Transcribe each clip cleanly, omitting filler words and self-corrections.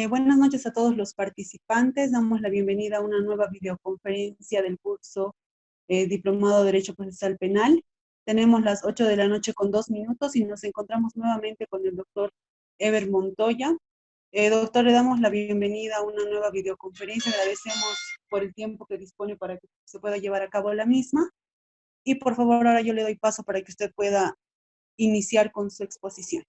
Buenas noches a todos los participantes. Damos la bienvenida a una nueva videoconferencia del curso Diplomado de Derecho Procesal Penal. Tenemos las 8 de la noche con 2 minutos y nos encontramos nuevamente con el doctor Ever Montoya. Doctor, le damos la bienvenida a una nueva videoconferencia. Agradecemos por el tiempo que dispone para que se pueda llevar a cabo la misma. Y por favor, ahora yo le doy paso para que usted pueda iniciar con su exposición.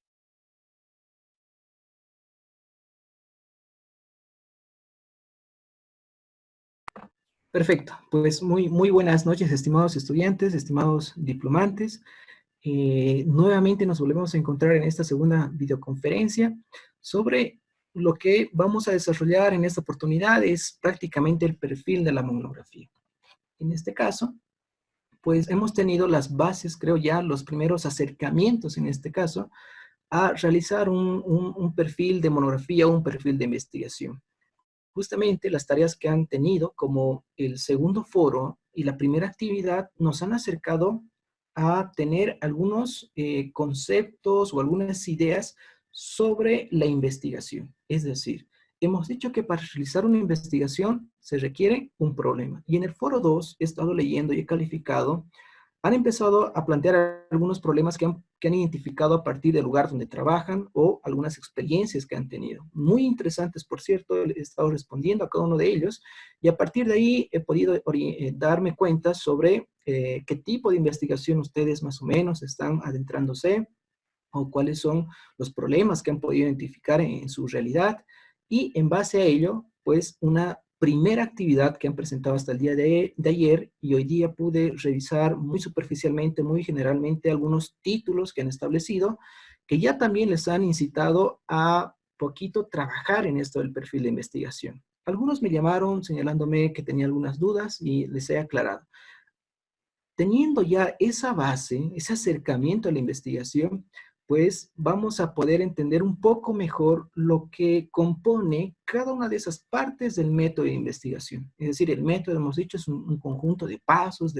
Perfecto, pues muy buenas noches, estimados estudiantes, estimados diplomantes. Nuevamente nos volvemos a encontrar en esta segunda videoconferencia sobre lo que vamos a desarrollar en esta oportunidad es prácticamente el perfil de la monografía. En este caso, pues hemos tenido las bases, creo ya, los primeros acercamientos en este caso, a realizar un perfil de monografía o un perfil de investigación. Justamente las tareas que han tenido, como el segundo foro y la primera actividad, nos han acercado a tener algunos conceptos o algunas ideas sobre la investigación. Es decir, hemos dicho que para realizar una investigación se requiere un problema. Y en el foro 2 he estado leyendo y he calificado, han empezado a plantear algunos problemas que han identificado a partir del lugar donde trabajan o algunas experiencias que han tenido. Muy interesantes, por cierto, he estado respondiendo a cada uno de ellos y a partir de ahí he podido darme cuenta sobre qué tipo de investigación ustedes más o menos están adentrándose o cuáles son los problemas que han podido identificar en su realidad y en base a ello, pues una primera actividad que han presentado hasta el día de ayer y hoy día pude revisar muy superficialmente, muy generalmente algunos títulos que han establecido que ya también les han incitado a poquito trabajar en esto del perfil de investigación. Algunos me llamaron señalándome que tenía algunas dudas y les he aclarado. Teniendo ya esa base, ese acercamiento a la investigación, pues vamos a poder entender un poco mejor lo que compone cada una de esas partes del método de investigación. Es decir, el método, hemos dicho, es un conjunto de pasos,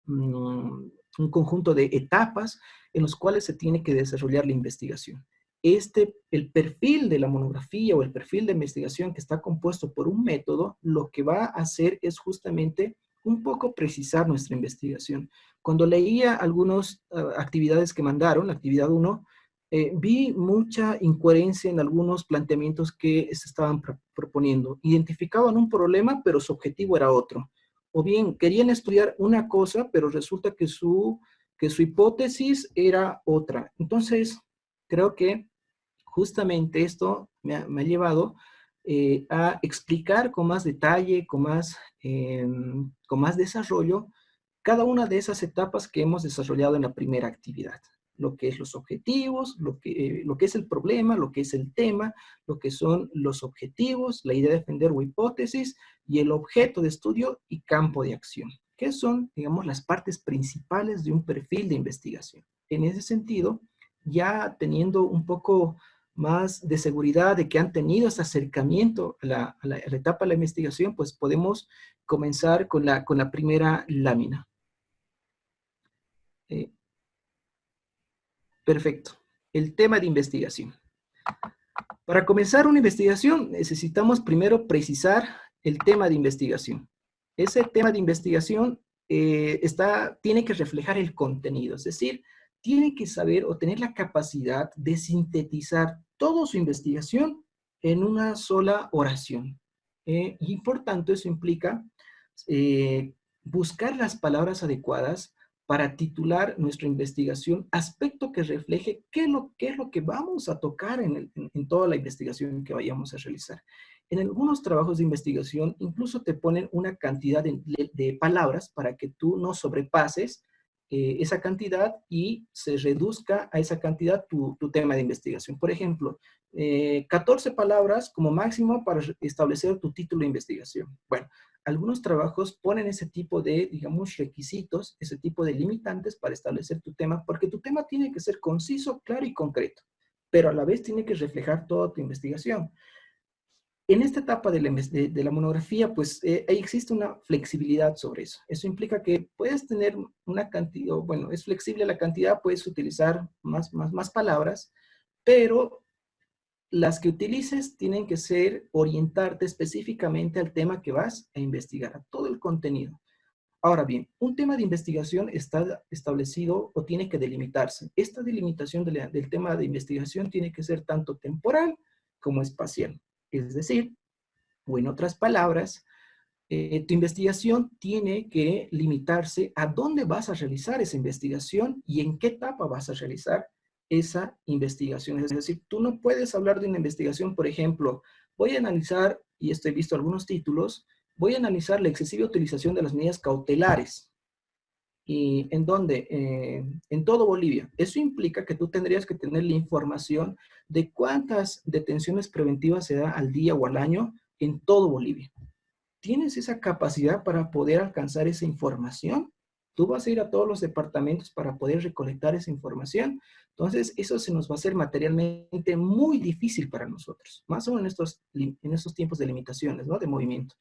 un conjunto de etapas en los cuales se tiene que desarrollar la investigación. El perfil de la monografía o el perfil de investigación que está compuesto por un método, lo que va a hacer es justamente un poco precisar nuestra investigación. Cuando leía algunas actividades que mandaron, la actividad 1, vi mucha incoherencia en algunos planteamientos que se estaban proponiendo. Identificaban un problema, pero su objetivo era otro. O bien, querían estudiar una cosa, pero resulta que su hipótesis era otra. Entonces, creo que justamente esto me ha llevado a explicar con más detalle, con más desarrollo, cada una de esas etapas que hemos desarrollado en la primera actividad. Lo que es los objetivos, lo que es el problema, lo que es el tema, lo que son los objetivos, la idea de defender o hipótesis, y el objeto de estudio y campo de acción, que son, digamos, las partes principales de un perfil de investigación. En ese sentido, ya teniendo un poco más de seguridad de que han tenido ese acercamiento a la etapa de la investigación, pues podemos comenzar con la primera lámina. Perfecto. El tema de investigación. Para comenzar una investigación necesitamos primero precisar el tema de investigación. Ese tema de investigación tiene que reflejar el contenido, es decir, tiene que saber o tener la capacidad de sintetizar toda su investigación en una sola oración. Y por tanto eso implica buscar las palabras adecuadas para titular nuestra investigación, aspecto que refleje qué es lo que vamos a tocar en toda la investigación que vayamos a realizar. En algunos trabajos de investigación incluso te ponen una cantidad de palabras para que tú no sobrepases esa cantidad y se reduzca a esa cantidad tu tema de investigación. Por ejemplo, 14 palabras como máximo para establecer tu título de investigación. Bueno, algunos trabajos ponen ese tipo de, digamos, requisitos, ese tipo de limitantes para establecer tu tema, porque tu tema tiene que ser conciso, claro y concreto, pero a la vez tiene que reflejar toda tu investigación. En esta etapa de la monografía, pues existe una flexibilidad sobre eso. Eso implica que puedes tener una cantidad, bueno, es flexible la cantidad, puedes utilizar más palabras, pero las que utilices tienen que ser orientarte específicamente al tema que vas a investigar, a todo el contenido. Ahora bien, un tema de investigación está establecido o tiene que delimitarse. Esta delimitación del tema de investigación tiene que ser tanto temporal como espacial. Es decir, o en otras palabras, tu investigación tiene que limitarse a dónde vas a realizar esa investigación y en qué etapa vas a realizar esa investigación. Es decir, tú no puedes hablar de una investigación, por ejemplo, voy a analizar, y esto he visto algunos títulos, voy a analizar la excesiva utilización de las medidas cautelares. ¿Y en dónde? En todo Bolivia. Eso implica que tú tendrías que tener la información de cuántas detenciones preventivas se da al día o al año en todo Bolivia. ¿Tienes esa capacidad para poder alcanzar esa información? Tú vas a ir a todos los departamentos para poder recolectar esa información. Entonces, eso se nos va a hacer materialmente muy difícil para nosotros, más o menos en estos tiempos de limitaciones, ¿no? De movimiento.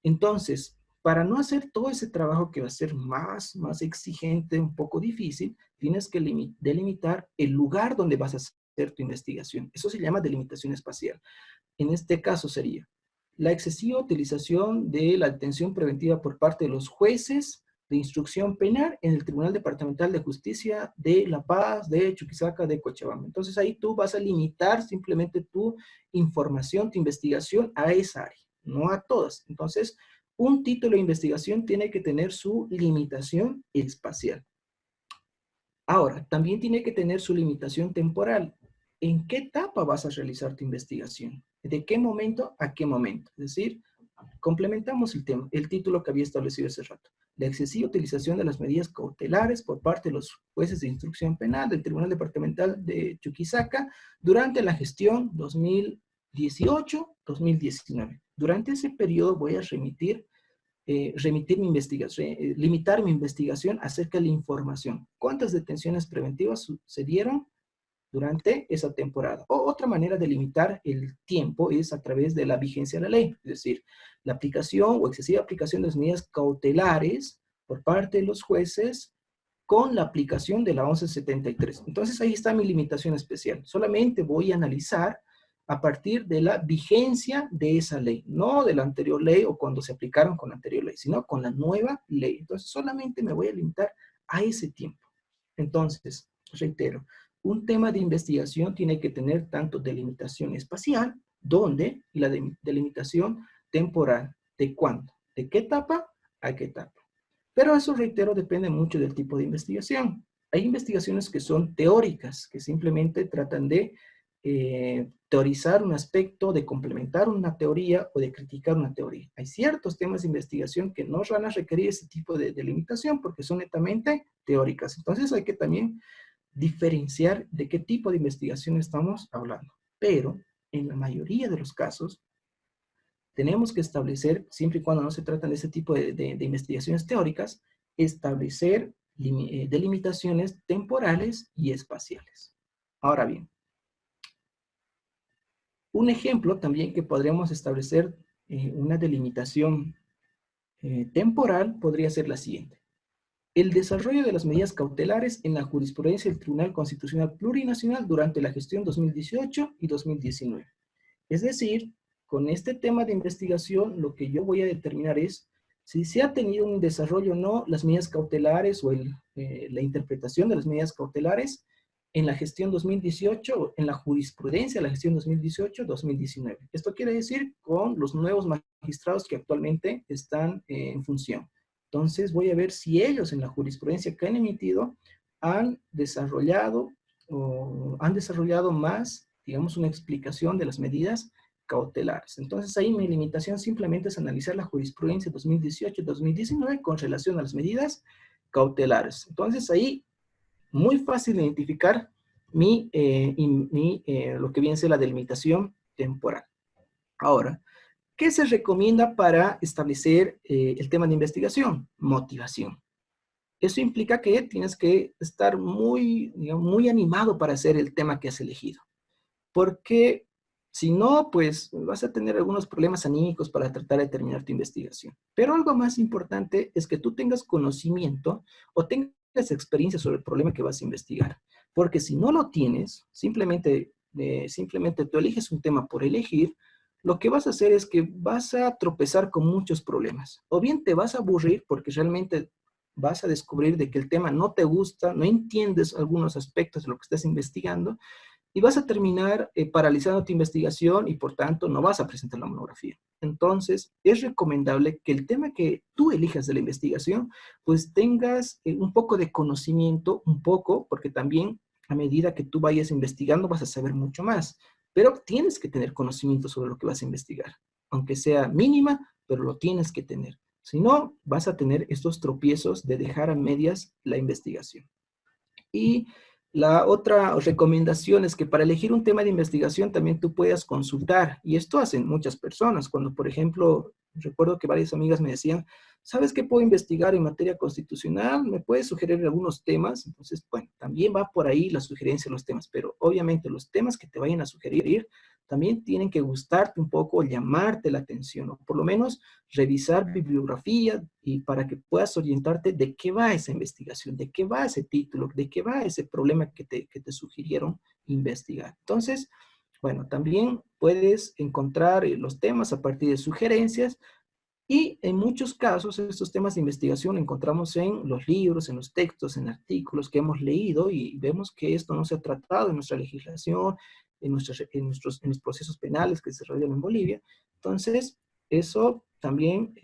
Entonces, para no hacer todo ese trabajo que va a ser más exigente, un poco difícil, tienes que delimitar el lugar donde vas a hacer tu investigación. Eso se llama delimitación espacial. En este caso sería la excesiva utilización de la detención preventiva por parte de los jueces de instrucción penal en el Tribunal Departamental de Justicia de La Paz, de Chuquisaca, de Cochabamba. Entonces ahí tú vas a limitar simplemente tu información, tu investigación a esa área, no a todas. Entonces, un título de investigación tiene que tener su limitación espacial. Ahora, también tiene que tener su limitación temporal. ¿En qué etapa vas a realizar tu investigación? ¿De qué momento a qué momento? Es decir, complementamos el tema, el título que había establecido hace rato. La excesiva utilización de las medidas cautelares por parte de los jueces de instrucción penal del Tribunal Departamental de Chuquisaca durante la gestión 2018-2019. Durante ese periodo voy a remitir mi investigación, limitar mi investigación acerca de la información. ¿Cuántas detenciones preventivas sucedieron durante esa temporada? O otra manera de limitar el tiempo es a través de la vigencia de la ley, es decir, la aplicación o excesiva aplicación de las medidas cautelares por parte de los jueces con la aplicación de la 1173. Entonces ahí está mi limitación especial. Solamente voy a analizar a partir de la vigencia de esa ley, no de la anterior ley o cuando se aplicaron con la anterior ley, sino con la nueva ley. Entonces solamente me voy a limitar a ese tiempo. Entonces, reitero, un tema de investigación tiene que tener tanto delimitación espacial, ¿dónde? Y la delimitación temporal, ¿de cuándo? ¿De qué etapa a qué etapa? Pero eso, reitero, depende mucho del tipo de investigación. Hay investigaciones que son teóricas, que simplemente tratan de teorizar un aspecto, de complementar una teoría o de criticar una teoría. Hay ciertos temas de investigación que no van a requerir ese tipo de delimitación porque son netamente teóricas. Entonces hay que también diferenciar de qué tipo de investigación estamos hablando. Pero en la mayoría de los casos, tenemos que establecer, siempre y cuando no se tratan de ese tipo de investigaciones teóricas, establecer delimitaciones temporales y espaciales. Ahora bien, un ejemplo también que podríamos establecer una delimitación temporal podría ser la siguiente. El desarrollo de las medidas cautelares en la jurisprudencia del Tribunal Constitucional Plurinacional durante la gestión 2018 y 2019. Es decir, con este tema de investigación, lo que yo voy a determinar es si se ha tenido un desarrollo o no las medidas cautelares o la interpretación de las medidas cautelares en la gestión 2018, en la jurisprudencia de la gestión 2018-2019. Esto quiere decir con los nuevos magistrados que actualmente están en función. Entonces voy a ver si ellos en la jurisprudencia que han emitido han desarrollado más, digamos, una explicación de las medidas cautelares. Entonces ahí mi limitación simplemente es analizar la jurisprudencia 2018-2019 con relación a las medidas cautelares. Entonces ahí muy fácil de identificar lo que viene a ser la delimitación temporal. Ahora, ¿qué se recomienda para establecer el tema de investigación? Motivación. Eso implica que tienes que estar digamos, muy animado para hacer el tema que has elegido. Porque si no, pues vas a tener algunos problemas anímicos para tratar de terminar tu investigación. Pero algo más importante es que tú tengas conocimiento o tengas experiencia sobre el problema que vas a investigar. Porque si no lo tienes, simplemente simplemente tú eliges un tema por elegir, lo que vas a hacer es que vas a tropezar con muchos problemas. O bien te vas a aburrir porque realmente vas a descubrir de que el tema no te gusta, no entiendes algunos aspectos de lo que estás investigando, y vas a terminar paralizando tu investigación y por tanto no vas a presentar la monografía. Entonces, es recomendable que el tema que tú elijas de la investigación, pues tengas un poco de conocimiento, un poco, porque también a medida que tú vayas investigando vas a saber mucho más, pero tienes que tener conocimiento sobre lo que vas a investigar, aunque sea mínima, pero lo tienes que tener. Si no, vas a tener estos tropiezos de dejar a medias la investigación. Y la otra recomendación es que para elegir un tema de investigación también tú puedas consultar, y esto hacen muchas personas, cuando por ejemplo, recuerdo que varias amigas me decían, ¿sabes qué puedo investigar en materia constitucional? ¿Me puedes sugerir algunos temas? Entonces, bueno, también va por ahí la sugerencia de los temas, pero obviamente los temas que te vayan a sugerir también tienen que gustarte un poco, llamarte la atención, o por lo menos revisar bibliografía y para que puedas orientarte de qué va esa investigación, de qué va ese título, de qué va ese problema que te sugirieron investigar. Entonces, bueno, también puedes encontrar los temas a partir de sugerencias y en muchos casos estos temas de investigación encontramos en los libros, en los textos, en artículos que hemos leído y vemos que esto no se ha tratado en nuestra legislación, en los procesos penales que se desarrollan en Bolivia. Entonces, eso también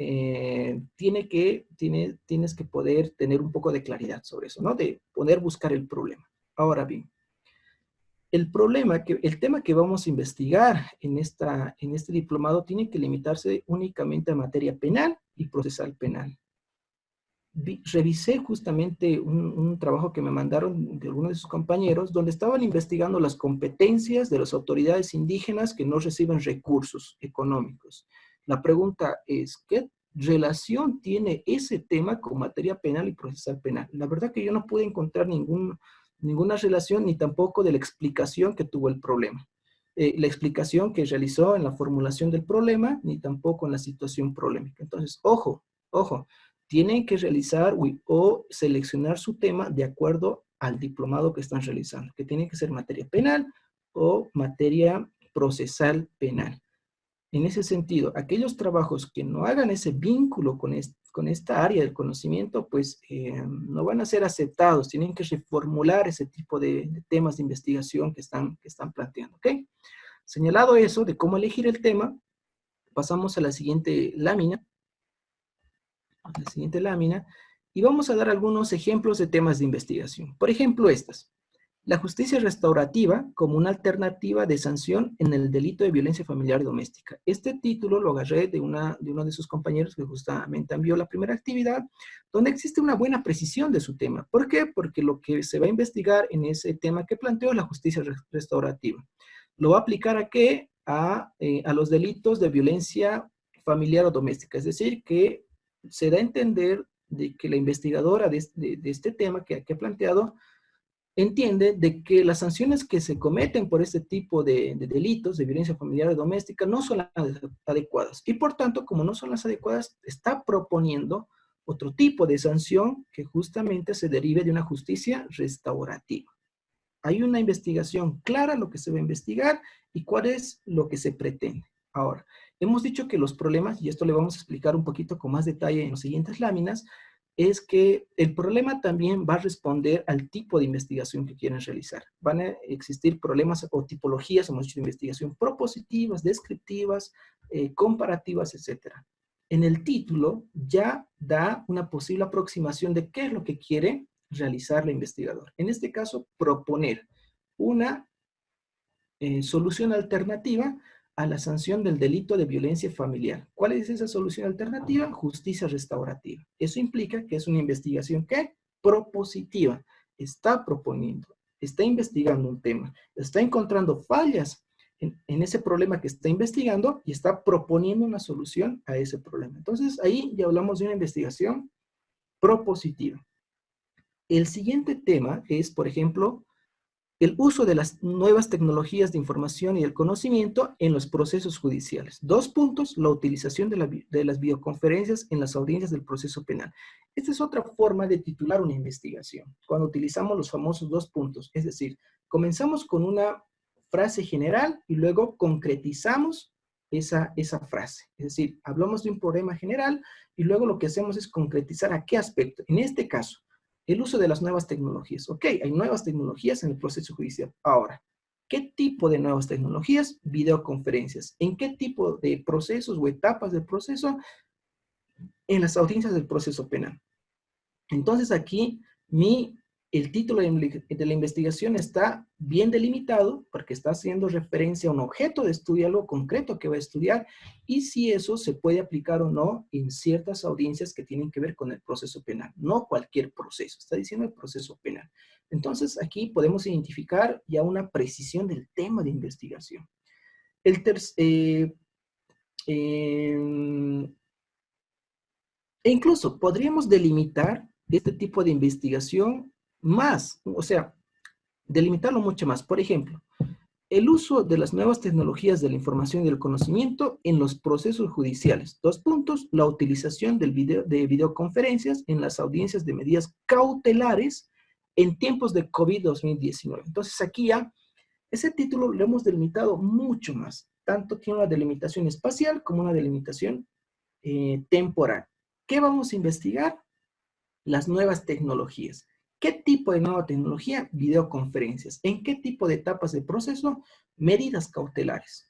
tienes que poder tener un poco de claridad sobre eso, ¿no? De poder buscar el problema. Ahora bien, el tema que vamos a investigar en este diplomado tiene que limitarse únicamente a materia penal y procesal penal. Revisé justamente un trabajo que me mandaron de algunos de sus compañeros, donde estaban investigando las competencias de las autoridades indígenas que no reciben recursos económicos. La pregunta es, ¿qué relación tiene ese tema con materia penal y procesal penal? La verdad que yo no pude encontrar ninguna relación, ni tampoco de la explicación que tuvo el problema. La explicación que realizó en la formulación del problema, ni tampoco en la situación problemática. Entonces, ojo, tienen que realizar o seleccionar su tema de acuerdo al diplomado que están realizando, que tiene que ser materia penal o materia procesal penal. En ese sentido, aquellos trabajos que no hagan ese vínculo con esta área del conocimiento, pues no van a ser aceptados, tienen que reformular ese tipo de temas de investigación que están planteando, ¿ok? Señalado eso de cómo elegir el tema, pasamos a la siguiente lámina, y vamos a dar algunos ejemplos de temas de investigación. Por ejemplo, estas. La justicia restaurativa como una alternativa de sanción en el delito de violencia familiar y doméstica. Este título lo agarré de uno de sus compañeros que justamente envió la primera actividad, donde existe una buena precisión de su tema. ¿Por qué? Porque lo que se va a investigar en ese tema que planteó es la justicia restaurativa. ¿Lo va a aplicar a qué? A los delitos de violencia familiar o doméstica. Es decir, que se da a entender de que la investigadora de este tema que ha planteado entiende de que las sanciones que se cometen por este tipo de delitos de violencia familiar y doméstica no son las adecuadas. Y por tanto, como no son las adecuadas, está proponiendo otro tipo de sanción que justamente se derive de una justicia restaurativa. Hay una investigación clara, lo que se va a investigar y cuál es lo que se pretende. Ahora, hemos dicho que los problemas, y esto le vamos a explicar un poquito con más detalle en las siguientes láminas, es que el problema también va a responder al tipo de investigación que quieren realizar. Van a existir problemas o tipologías, hemos dicho, de investigación propositivas, descriptivas, comparativas, etc. En el título ya da una posible aproximación de qué es lo que quiere realizar el investigador. En este caso, proponer una solución alternativa a la sanción del delito de violencia familiar. ¿Cuál es esa solución alternativa? Justicia restaurativa. Eso implica que es una investigación ¿qué? Propositiva. Está proponiendo, está investigando un tema, está encontrando fallas en ese problema que está investigando y está proponiendo una solución a ese problema. Entonces, ahí ya hablamos de una investigación propositiva. El siguiente tema es, por ejemplo, el uso de las nuevas tecnologías de información y el conocimiento en los procesos judiciales. 2 puntos, la utilización de las videoconferencias en las audiencias del proceso penal. Esta es otra forma de titular una investigación, cuando utilizamos los famosos 2 puntos. Es decir, comenzamos con una frase general y luego concretizamos esa frase. Es decir, hablamos de un problema general y luego lo que hacemos es concretizar a qué aspecto. En este caso, el uso de las nuevas tecnologías. Ok, hay nuevas tecnologías en el proceso judicial. Ahora, ¿qué tipo de nuevas tecnologías? Videoconferencias. ¿En qué tipo de procesos o etapas del proceso? En las audiencias del proceso penal. Entonces aquí el título de la investigación está bien delimitado porque está haciendo referencia a un objeto de estudio, algo concreto que va a estudiar, y si eso se puede aplicar o no en ciertas audiencias que tienen que ver con el proceso penal. No cualquier proceso, está diciendo el proceso penal. Entonces aquí podemos identificar ya una precisión del tema de investigación. E incluso podríamos delimitar este tipo de investigación más, o sea, delimitarlo mucho más. Por ejemplo, el uso de las nuevas tecnologías de la información y del conocimiento en los procesos judiciales. 2 puntos, la utilización de videoconferencias en las audiencias de medidas cautelares en tiempos de COVID-2019. Entonces aquí ya, ese título lo hemos delimitado mucho más. Tanto tiene una delimitación espacial como una delimitación temporal. ¿Qué vamos a investigar? Las nuevas tecnologías. ¿Qué tipo de nueva tecnología? Videoconferencias. ¿En qué tipo de etapas de proceso? Medidas cautelares.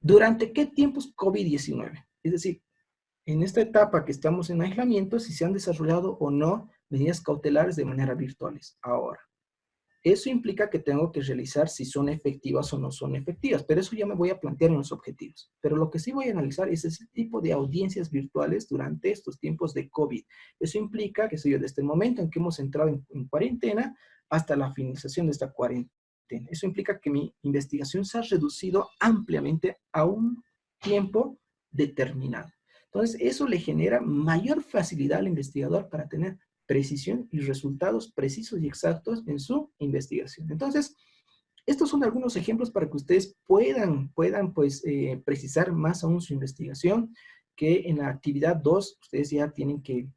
¿Durante qué tiempos? COVID-19. Es decir, en esta etapa que estamos en aislamiento, si se han desarrollado o no medidas cautelares de manera virtuales. Ahora, eso implica que tengo que realizar si son efectivas o no son efectivas, pero eso ya me voy a plantear en los objetivos. Pero lo que sí voy a analizar es ese tipo de audiencias virtuales durante estos tiempos de COVID. Eso implica que desde el momento en que hemos entrado en cuarentena hasta la finalización de esta cuarentena. Eso implica que mi investigación se ha reducido ampliamente a un tiempo determinado. Entonces, eso le genera mayor facilidad al investigador para tener precisión y resultados precisos y exactos en su investigación. Entonces, estos son algunos ejemplos para que ustedes puedan precisar más aún su investigación, que en la actividad 2 ustedes ya tienen que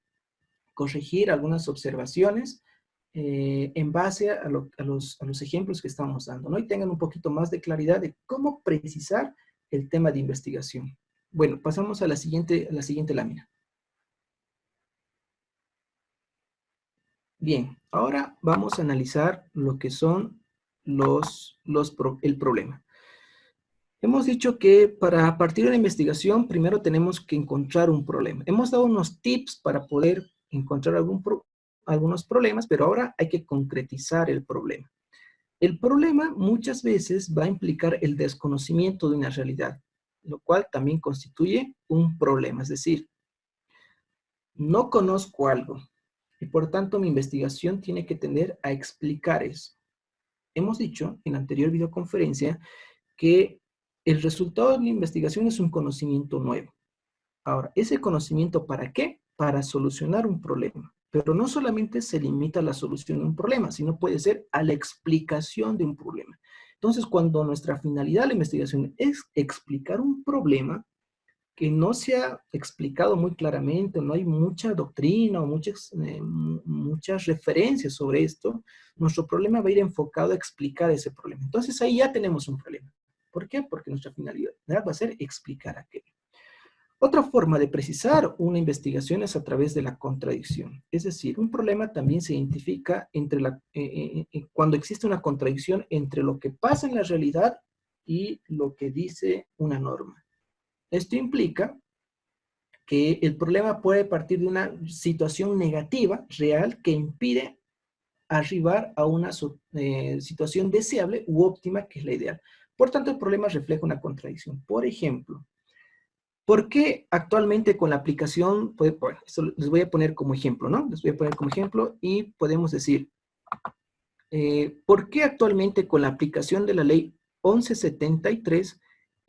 corregir algunas observaciones en base a los ejemplos que estamos dando, ¿no? Y tengan un poquito más de claridad de cómo precisar el tema de investigación. Bueno, pasamos a la siguiente lámina. Bien, ahora vamos a analizar lo que son el problema. Hemos dicho que para partir de la investigación, primero tenemos que encontrar un problema. Hemos dado unos tips para poder encontrar algunos problemas, pero ahora hay que concretizar el problema. El problema muchas veces va a implicar el desconocimiento de una realidad, lo cual también constituye un problema. Es decir, no conozco algo, y por tanto mi investigación tiene que tender a explicar eso. Hemos dicho en la anterior videoconferencia que el resultado de la investigación es un conocimiento nuevo. Ahora, ¿ese conocimiento para qué? Para solucionar un problema. Pero no solamente se limita a la solución de un problema, sino puede ser a la explicación de un problema. Entonces, cuando nuestra finalidad de la investigación es explicar un problema, que no se ha explicado muy claramente, no hay mucha doctrina o muchas referencias sobre esto, nuestro problema va a ir enfocado a explicar ese problema. Entonces ahí ya tenemos un problema. ¿Por qué? Porque nuestra finalidad va a ser explicar aquello. Otra forma de precisar una investigación es a través de la contradicción. Es decir, un problema también se identifica cuando existe una contradicción entre lo que pasa en la realidad y lo que dice una norma. Esto implica que el problema puede partir de una situación negativa, real, que impide arribar a una situación deseable u óptima, que es la ideal. Por tanto, el problema refleja una contradicción. Por ejemplo, ¿por qué actualmente con la aplicación, bueno, esto les voy a poner como ejemplo, ¿no? Les voy a poner como ejemplo y podemos decir, ¿por qué actualmente con la aplicación de la ley 1173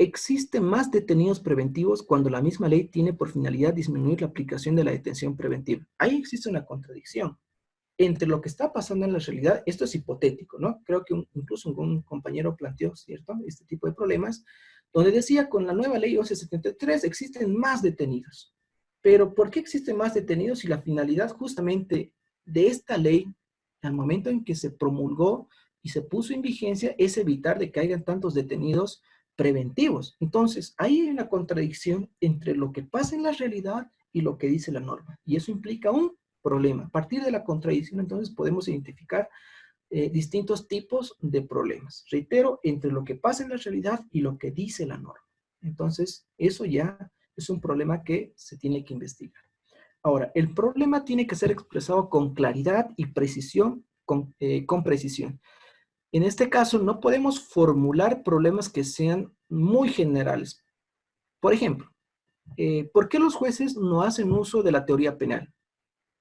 existen más detenidos preventivos cuando la misma ley tiene por finalidad disminuir la aplicación de la detención preventiva? Ahí existe una contradicción entre lo que está pasando en la realidad. Esto es hipotético, ¿no? Creo que incluso un compañero planteó, ¿cierto?, este tipo de problemas, donde decía, con la nueva ley 1173 existen más detenidos. Pero ¿por qué existen más detenidos si la finalidad justamente de esta ley, al momento en que se promulgó y se puso en vigencia es evitar de que hayan tantos detenidos preventivos. Entonces, ahí hay una contradicción entre lo que pasa en la realidad y lo que dice la norma. Y eso implica un problema. A partir de la contradicción, entonces, podemos identificar distintos tipos de problemas. Reitero, entre lo que pasa en la realidad y lo que dice la norma. Entonces, eso ya es un problema que se tiene que investigar. Ahora, el problema tiene que ser expresado con claridad y precisión, con precisión. En este caso, no podemos formular problemas que sean muy generales. Por ejemplo, ¿por qué los jueces no hacen uso de la teoría penal?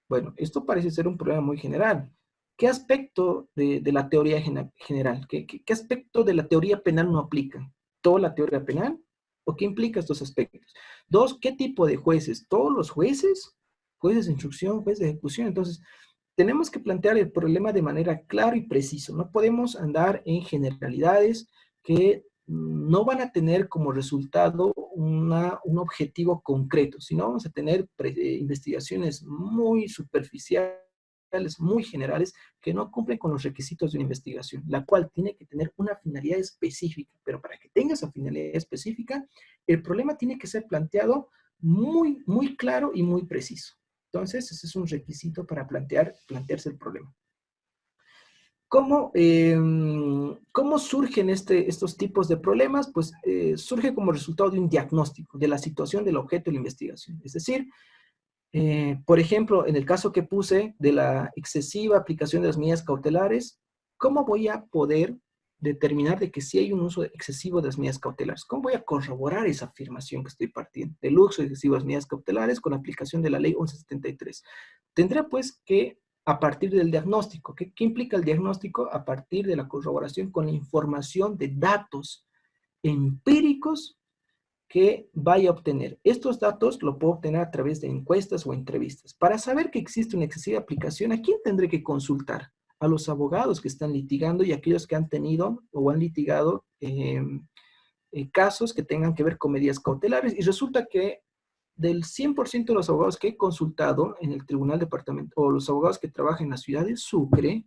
Bueno, esto parece ser un problema muy general. ¿Qué aspecto de la teoría general? ¿Qué aspecto de la teoría penal no aplica? ¿Toda la teoría penal? ¿O qué implica estos aspectos? Dos, ¿qué tipo de jueces? ¿Todos los jueces? ¿Jueces de instrucción, jueces de ejecución? Entonces, tenemos que plantear el problema de manera clara y precisa. No podemos andar en generalidades que no van a tener como resultado un objetivo concreto, sino vamos a tener investigaciones muy superficiales, muy generales, que no cumplen con los requisitos de una investigación, la cual tiene que tener una finalidad específica. Pero para que tenga esa finalidad específica, el problema tiene que ser planteado muy, muy claro y muy preciso. Entonces, ese es un requisito para plantearse el problema. ¿Cómo surgen estos tipos de problemas? Pues surge como resultado de un diagnóstico de la situación del objeto de la investigación. Es decir, por ejemplo, en el caso que puse de la excesiva aplicación de las medidas cautelares, ¿cómo voy a poder determinar de que sí hay un uso excesivo de las medidas cautelares? ¿Cómo voy a corroborar esa afirmación que estoy partiendo del uso excesivo de las medidas cautelares con la aplicación de la ley 1173? Tendré pues que, a partir del diagnóstico, ¿qué implica el diagnóstico? A partir de la corroboración con la información de datos empíricos que vaya a obtener. Estos datos lo puedo obtener a través de encuestas o entrevistas. Para saber que existe una excesiva aplicación, ¿a quién tendré que consultar? A los abogados que están litigando y aquellos que han tenido o han litigado casos que tengan que ver con medidas cautelares. Y resulta que del 100% de los abogados que he consultado en el Tribunal Departamental, o los abogados que trabajan en la ciudad de Sucre,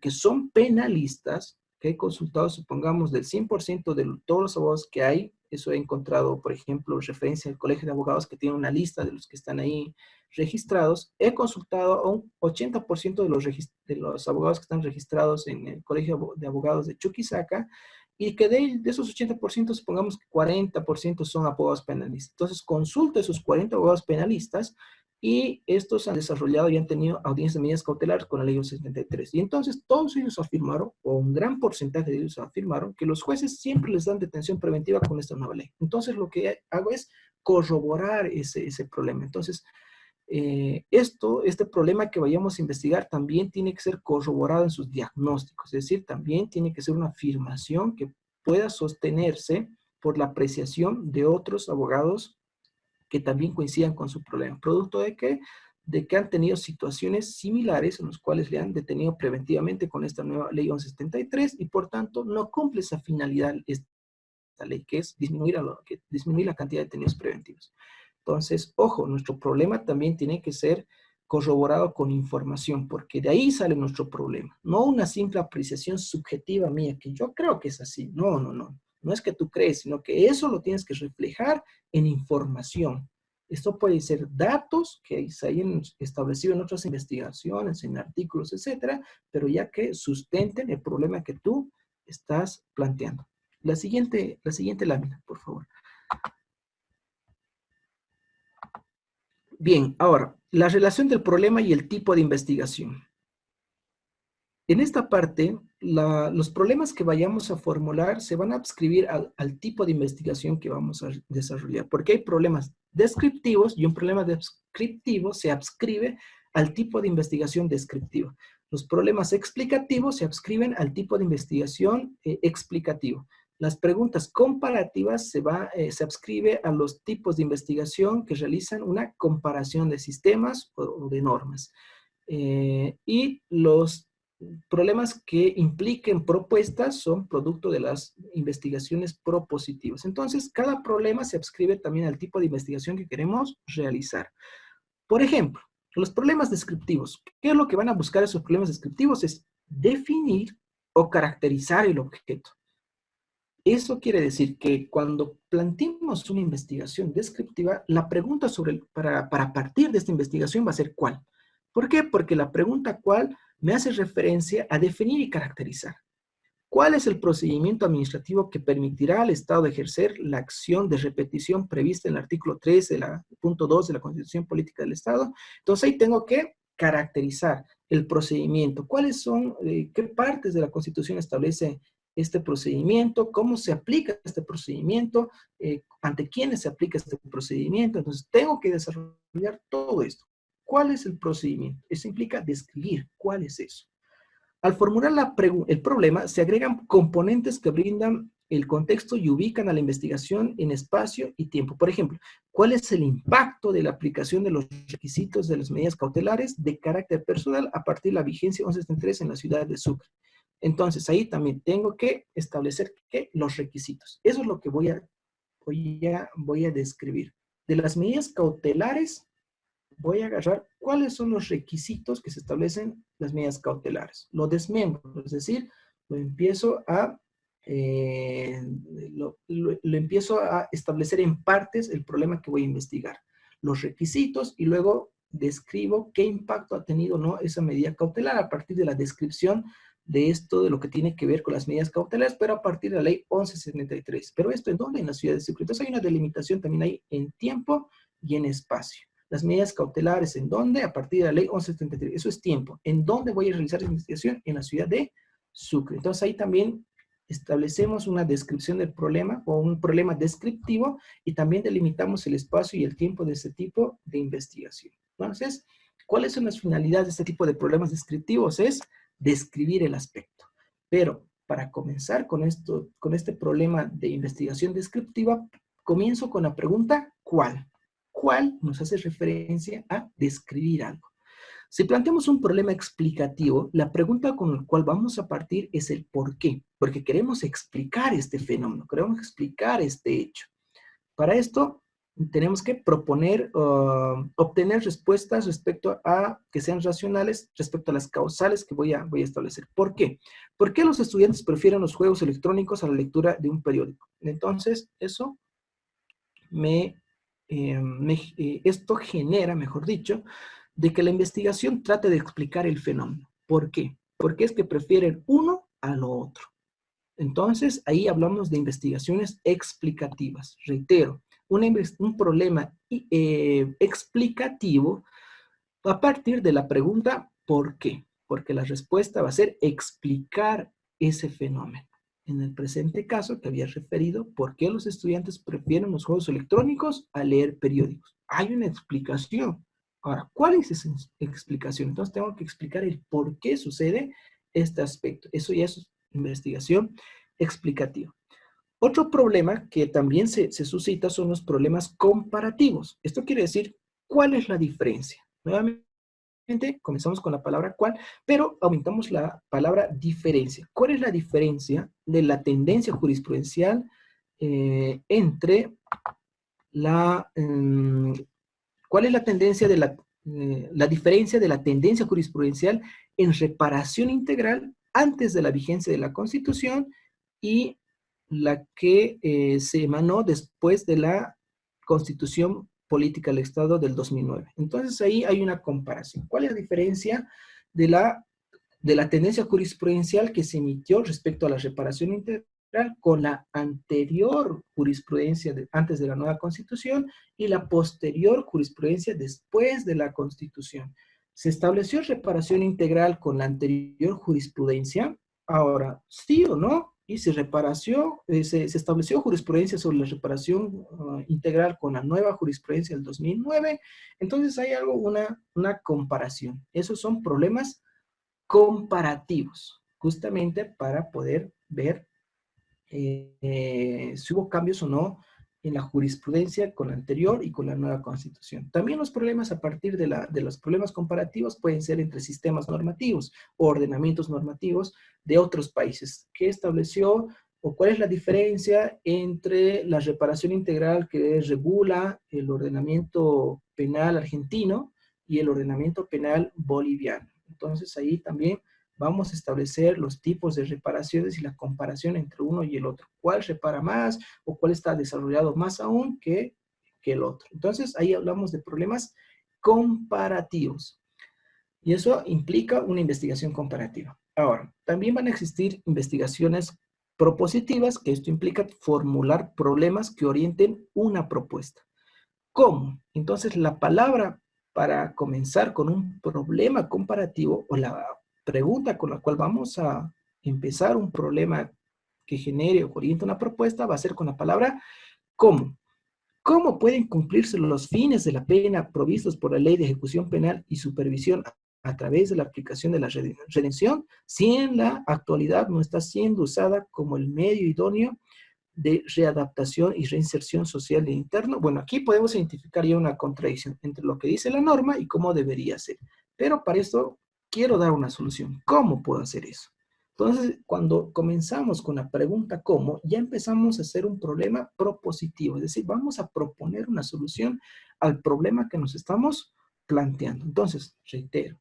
que son penalistas, que he consultado, supongamos, del 100% de todos los abogados que hay, eso he encontrado, por ejemplo, referencia al Colegio de Abogados que tiene una lista de los que están ahí registrados, he consultado a un 80% de los abogados que están registrados en el Colegio de Abogados de Chuquisaca, y que de esos 80%, supongamos que 40% son abogados penalistas. Entonces, consulto a esos 40 abogados penalistas y estos han desarrollado y han tenido audiencias de medidas cautelares con la ley 73. Y entonces todos ellos afirmaron, o un gran porcentaje de ellos afirmaron, que los jueces siempre les dan detención preventiva con esta nueva ley. Entonces lo que hago es corroborar ese problema. Entonces, este problema que vayamos a investigar también tiene que ser corroborado en sus diagnósticos, es decir, también tiene que ser una afirmación que pueda sostenerse por la apreciación de otros abogados que también coincidan con su problema, producto de que han tenido situaciones similares en las cuales le han detenido preventivamente con esta nueva ley 1173 y por tanto no cumple esa finalidad esta ley, que es disminuir la cantidad de detenidos preventivos. Entonces, ojo, nuestro problema también tiene que ser corroborado con información, porque de ahí sale nuestro problema, no una simple apreciación subjetiva mía, que yo creo que es así. No, no, no. No es que tú crees, sino que eso lo tienes que reflejar en información. Esto puede ser datos que se hayan establecido en otras investigaciones, en artículos, etcétera, pero ya que sustenten el problema que tú estás planteando. La siguiente lámina, por favor. Bien, ahora, la relación del problema y el tipo de investigación. En esta parte, los problemas que vayamos a formular se van a adscribir al tipo de investigación que vamos a desarrollar, porque hay problemas descriptivos y un problema descriptivo se adscribe al tipo de investigación descriptiva. Los problemas explicativos se adscriben al tipo de investigación explicativo. Las preguntas comparativas se adscribe a los tipos de investigación que realizan una comparación de sistemas o de normas. Y los problemas que impliquen propuestas son producto de las investigaciones propositivas. Entonces, cada problema se adscribe también al tipo de investigación que queremos realizar. Por ejemplo, los problemas descriptivos. ¿Qué es lo que van a buscar esos problemas descriptivos? Es definir o caracterizar el objeto. Eso quiere decir que cuando planteemos una investigación descriptiva, la pregunta para partir de esta investigación va a ser ¿cuál? ¿Por qué? Porque la pregunta ¿cuál? Me hace referencia a definir y caracterizar. ¿Cuál es el procedimiento administrativo que permitirá al Estado de ejercer la acción de repetición prevista en el artículo 3 de la punto 2 de la Constitución Política del Estado? Entonces ahí tengo que caracterizar el procedimiento. ¿Cuáles son, qué partes de la Constitución establece este procedimiento? ¿Cómo se aplica este procedimiento? ¿Ante quiénes se aplica este procedimiento? Entonces tengo que desarrollar todo esto. ¿Cuál es el procedimiento? Eso implica describir cuál es eso. Al formular el problema, se agregan componentes que brindan el contexto y ubican a la investigación en espacio y tiempo. Por ejemplo, ¿cuál es el impacto de la aplicación de los requisitos de las medidas cautelares de carácter personal a partir de la vigencia 1173 en la ciudad de Sucre? Entonces, ahí también tengo que establecer los requisitos. Eso es lo que voy a describir. De las medidas cautelares, voy a agarrar cuáles son los requisitos que se establecen las medidas cautelares. Lo desmembro, es decir, lo empiezo a establecer en partes el problema que voy a investigar. Los requisitos y luego describo qué impacto ha tenido no esa medida cautelar a partir de la descripción de esto, de lo que tiene que ver con las medidas cautelares, pero a partir de la ley 1173. Pero esto, ¿en dónde? En la ciudad de Sucre. Entonces hay una delimitación también ahí en tiempo y en espacio. Las medidas cautelares, ¿en dónde? A partir de la ley 1173. Eso es tiempo. ¿En dónde voy a realizar la investigación? En la ciudad de Sucre. Entonces ahí también establecemos una descripción del problema o un problema descriptivo y también delimitamos el espacio y el tiempo de ese tipo de investigación. Entonces, ¿cuáles son las finalidades de este tipo de problemas descriptivos? Es describir el aspecto. Pero para comenzar con este problema de investigación descriptiva, comienzo con la pregunta ¿cuál? ¿Cuál nos hace referencia a describir algo? Si planteamos un problema explicativo, la pregunta con la cual vamos a partir es el por qué, porque queremos explicar este fenómeno, queremos explicar este hecho. Para esto, tenemos que proponer, obtener respuestas respecto a que sean racionales, respecto a las causales que voy a establecer. ¿Por qué? ¿Por qué los estudiantes prefieren los juegos electrónicos a la lectura de un periódico? Entonces, eso esto genera, mejor dicho, de que la investigación trate de explicar el fenómeno. ¿Por qué? Porque es que prefieren uno a lo otro. Entonces, ahí hablamos de investigaciones explicativas. Reitero, un problema explicativo a partir de la pregunta ¿por qué? Porque la respuesta va a ser explicar ese fenómeno. En el presente caso, te había referido por qué los estudiantes prefieren los juegos electrónicos a leer periódicos. Hay una explicación. Ahora, ¿cuál es esa explicación? Entonces tengo que explicar el por qué sucede este aspecto. Eso ya es investigación explicativa. Otro problema que también se suscita son los problemas comparativos. Esto quiere decir, ¿cuál es la diferencia? Nuevamente, comenzamos con la palabra cuál, pero aumentamos la palabra diferencia. ¿Cuál es la diferencia de la tendencia jurisprudencial ¿cuál es la tendencia de la diferencia de la tendencia jurisprudencial en reparación integral antes de la vigencia de la Constitución y la que se emanó después de la Constitución Política del Estado del 2009? Entonces ahí hay una comparación. ¿Cuál es la diferencia de la tendencia jurisprudencial que se emitió respecto a la reparación integral con la anterior jurisprudencia antes de la nueva Constitución y la posterior jurisprudencia después de la Constitución? ¿Se estableció reparación integral con la anterior jurisprudencia? Ahora, ¿sí o no? Y se estableció jurisprudencia sobre la reparación integral con la nueva jurisprudencia del 2009. Entonces hay una comparación. Esos son problemas comparativos, justamente para poder ver si hubo cambios o no en la jurisprudencia con la anterior y con la nueva Constitución. También los problemas a partir de los problemas comparativos pueden ser entre sistemas normativos o ordenamientos normativos de otros países. ¿Qué estableció o cuál es la diferencia entre la reparación integral que regula el ordenamiento penal argentino y el ordenamiento penal boliviano? Entonces ahí también vamos a establecer los tipos de reparaciones y la comparación entre uno y el otro. ¿Cuál repara más o cuál está desarrollado más aún que el otro? Entonces, ahí hablamos de problemas comparativos. Y eso implica una investigación comparativa. Ahora, también van a existir investigaciones propositivas, que esto implica formular problemas que orienten una propuesta. ¿Cómo? Entonces, la palabra para comenzar con un problema comparativo o la pregunta con la cual vamos a empezar un problema que genere o oriente una propuesta va a ser con la palabra ¿cómo? ¿Cómo pueden cumplirse los fines de la pena provistos por la Ley de Ejecución Penal y Supervisión a través de la aplicación de la redención si en la actualidad no está siendo usada como el medio idóneo de readaptación y reinserción social e interno? Bueno, aquí podemos identificar ya una contradicción entre lo que dice la norma y cómo debería ser. Pero para esto quiero dar una solución. ¿Cómo puedo hacer eso? Entonces, cuando comenzamos con la pregunta ¿cómo?, ya empezamos a hacer un problema propositivo, es decir, vamos a proponer una solución al problema que nos estamos planteando. Entonces, reitero,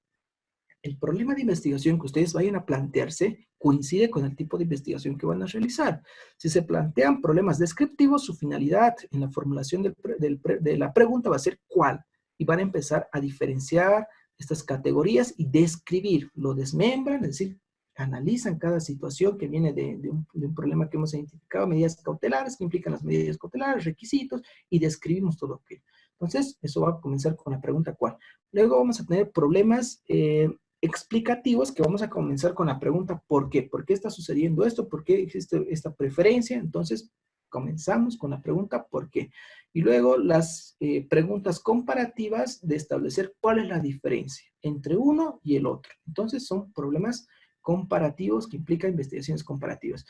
el problema de investigación que ustedes vayan a plantearse coincide con el tipo de investigación que van a realizar. Si se plantean problemas descriptivos, su finalidad en la formulación de la pregunta va a ser ¿cuál? Y van a empezar a diferenciar estas categorías y describir, lo desmembran, es decir, analizan cada situación que viene de un problema que hemos identificado, medidas cautelares, que implican las medidas cautelares, requisitos, y describimos todo aquello. Entonces, eso va a comenzar con la pregunta ¿cuál? Luego vamos a tener problemas explicativos, que vamos a comenzar con la pregunta ¿por qué? ¿Por qué está sucediendo esto? ¿Por qué existe esta preferencia? Entonces, comenzamos con la pregunta ¿por qué? Y luego las preguntas comparativas de establecer cuál es la diferencia entre uno y el otro. Entonces, son problemas comparativos que implican investigaciones comparativas.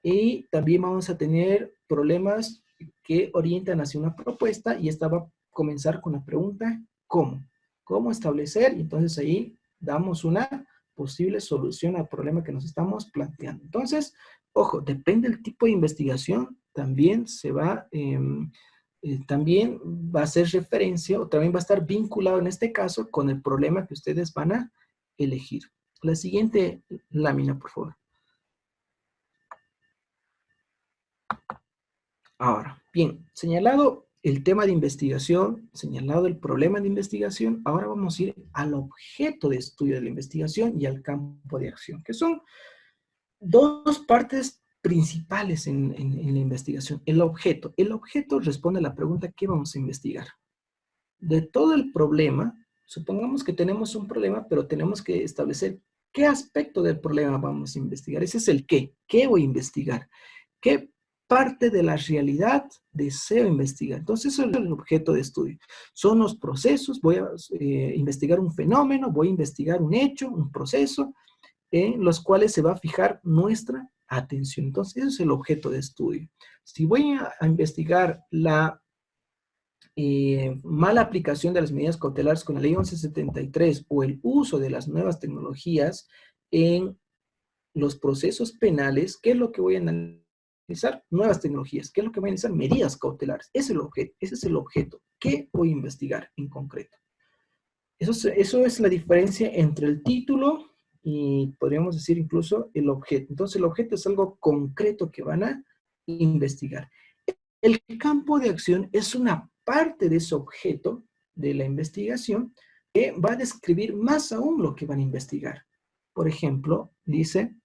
Y también vamos a tener problemas que orientan hacia una propuesta, y esta va a comenzar con la pregunta ¿cómo? ¿Cómo establecer? Y entonces ahí damos una posible solución al problema que nos estamos planteando. Entonces, ojo, depende del tipo de investigación, también se va, también va a hacer referencia o también va a estar vinculado en este caso con el problema que ustedes van a elegir. La siguiente lámina, por favor. Ahora, bien, señalado el tema de investigación, señalado el problema de investigación, ahora vamos a ir al objeto de estudio de la investigación y al campo de acción, que son dos partes principales en la investigación. El objeto responde a la pregunta ¿qué vamos a investigar? De todo el problema, supongamos que tenemos un problema, pero tenemos que establecer qué aspecto del problema vamos a investigar. Ese es el qué. ¿Qué voy a investigar? ¿Qué parte de la realidad deseo investigar? Entonces, eso es el objeto de estudio. Son los procesos, voy a investigar un fenómeno, voy a investigar un hecho, un proceso, en los cuales se va a fijar nuestra atención. Entonces, ese es el objeto de estudio. Si voy a investigar la mala aplicación de las medidas cautelares con la ley 1173 o el uso de las nuevas tecnologías en los procesos penales, ¿qué es lo que voy a analizar? Nuevas tecnologías. ¿Qué es lo que voy a analizar? Medidas cautelares. Ese es el objeto. ¿Qué voy a investigar en concreto? Eso es la diferencia entre el título y podríamos decir incluso el objeto. Entonces el objeto es algo concreto que van a investigar. El campo de acción es una parte de ese objeto de la investigación que va a describir más aún lo que van a investigar. Por ejemplo, dice,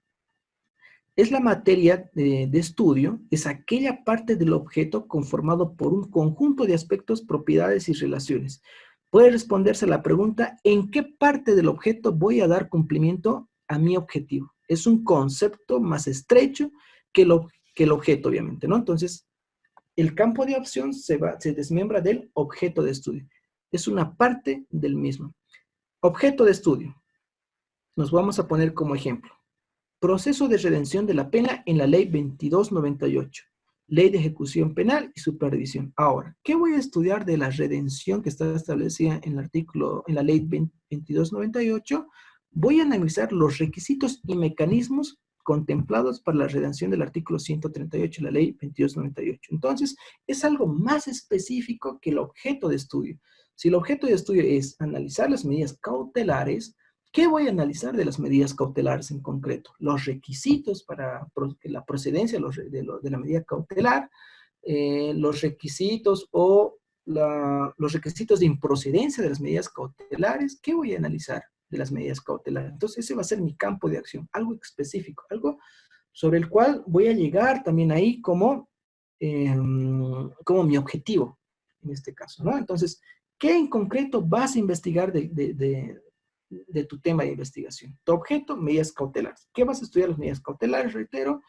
es la materia de estudio, es aquella parte del objeto conformado por un conjunto de aspectos, propiedades y relaciones. Puede responderse a la pregunta, ¿en qué parte del objeto voy a dar cumplimiento a mi objetivo? Es un concepto más estrecho que el objeto, obviamente, ¿no? Entonces, el campo de acción se desmembra del objeto de estudio. Es una parte del mismo. Objeto de estudio. Nos vamos a poner como ejemplo. Proceso de redención de la pena en la ley 2298. Ley de ejecución penal y supervisión. Ahora, ¿qué voy a estudiar de la redención que está establecida en el artículo, en la ley 2298? Voy a analizar los requisitos y mecanismos contemplados para la redención del artículo 138 de la ley 2298. Entonces, es algo más específico que el objeto de estudio. Si el objeto de estudio es analizar las medidas cautelares, ¿Qué voy a analizar de las medidas cautelares en concreto? Los requisitos para la procedencia de la medida cautelar, los requisitos o los requisitos de improcedencia de las medidas cautelares. ¿Qué voy a analizar de las medidas cautelares? Entonces ese va a ser mi campo de acción, algo específico, algo sobre el cual voy a llegar también ahí como mi objetivo, en este caso, ¿no? Entonces, ¿qué en concreto vas a investigar de tu tema de investigación? Tu objeto, medidas cautelares. ¿Qué vas a estudiar las medidas cautelares? Reitero.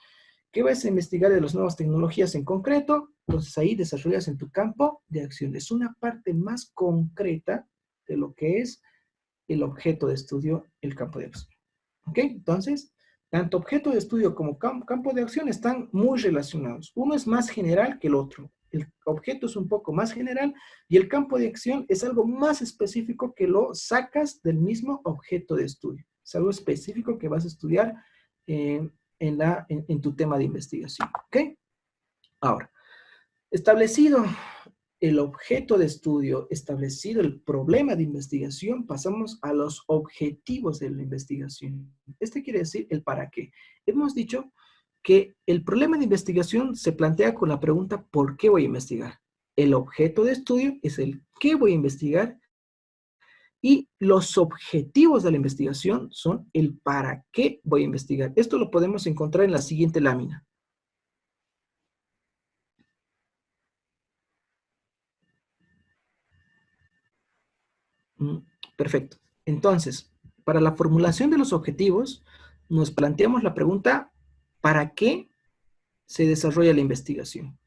¿Qué vas a investigar de las nuevas tecnologías en concreto? Entonces ahí desarrollas en tu campo de acción. Es una parte más concreta de lo que es el objeto de estudio, el campo de acción. ¿Ok? Entonces, tanto objeto de estudio como campo de acción están muy relacionados. Uno es más general que el otro. El objeto es un poco más general y el campo de acción es algo más específico que lo sacas del mismo objeto de estudio. Es algo específico que vas a estudiar en tu tema de investigación. ¿Ok? Ahora, establecido el objeto de estudio, establecido el problema de investigación, pasamos a los objetivos de la investigación. Este quiere decir el para qué. Hemos dicho que el problema de investigación se plantea con la pregunta ¿por qué voy a investigar? El objeto de estudio es el qué voy a investigar y los objetivos de la investigación son el para qué voy a investigar. Esto lo podemos encontrar en la siguiente lámina. Perfecto. Entonces, para la formulación de los objetivos, nos planteamos la pregunta, ¿para qué se desarrolla la investigación?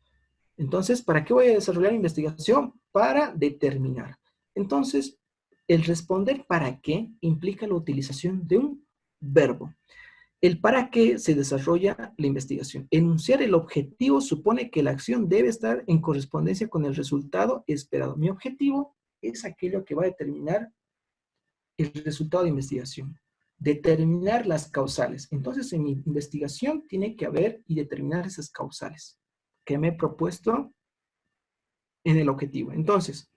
Entonces, ¿para qué voy a desarrollar la investigación? Para determinar. Entonces, el responder para qué implica la utilización de un verbo. El para qué se desarrolla la investigación. Enunciar el objetivo supone que la acción debe estar en correspondencia con el resultado esperado. Mi objetivo es aquello que va a determinar el resultado de investigación. Determinar las causales. Entonces, en mi investigación tiene que haber y determinar esas causales que me he propuesto en el objetivo. Entonces,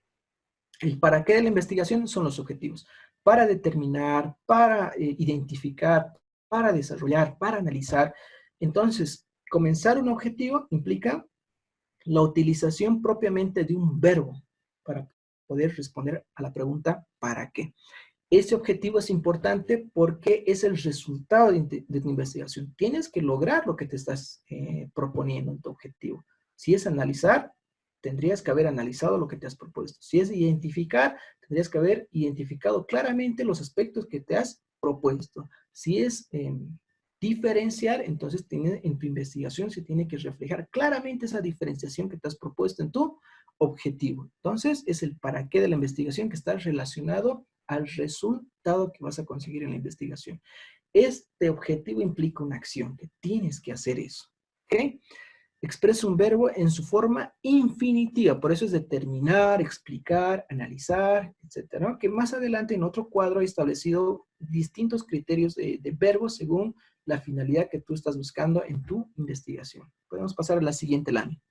el para qué de la investigación son los objetivos. Para determinar, para identificar, para desarrollar, para analizar. Entonces, comenzar un objetivo implica la utilización propiamente de un verbo para poder responder a la pregunta ¿para qué? Ese objetivo es importante porque es el resultado de tu investigación. Tienes que lograr lo que te estás proponiendo en tu objetivo. Si es analizar, tendrías que haber analizado lo que te has propuesto. Si es identificar, tendrías que haber identificado claramente los aspectos que te has propuesto. Si es diferenciar, entonces en tu investigación se tiene que reflejar claramente esa diferenciación que te has propuesto en tu objetivo. Entonces, es el para qué de la investigación que está relacionado al resultado que vas a conseguir en la investigación. Este objetivo implica una acción, que tienes que hacer eso. ¿Ok? Expresa un verbo en su forma infinitiva, por eso es determinar, explicar, analizar, etcétera, ¿no? Que más adelante en otro cuadro he establecido distintos criterios de verbos según la finalidad que tú estás buscando en tu investigación. Podemos pasar a la siguiente lámina.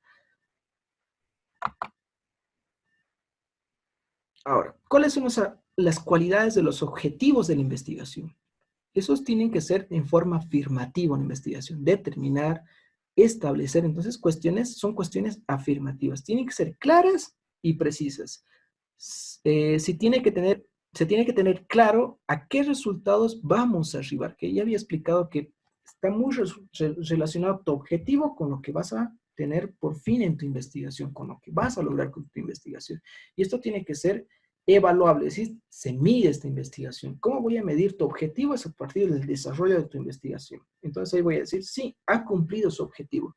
Ahora, ¿cuáles son las cualidades de los objetivos de la investigación? Esos tienen que ser en forma afirmativa en la investigación, determinar, establecer. Entonces, son cuestiones afirmativas. Tienen que ser claras y precisas. Se tiene que tener claro a qué resultados vamos a arribar, que ya había explicado que está muy relacionado tu objetivo con lo que vas a tener por fin en tu investigación, con lo que vas a lograr con tu investigación. Y esto tiene que ser evaluable, es decir, se mide esta investigación. ¿Cómo voy a medir tu objetivo? Es a partir del desarrollo de tu investigación. Entonces ahí voy a decir, sí, ha cumplido su objetivo.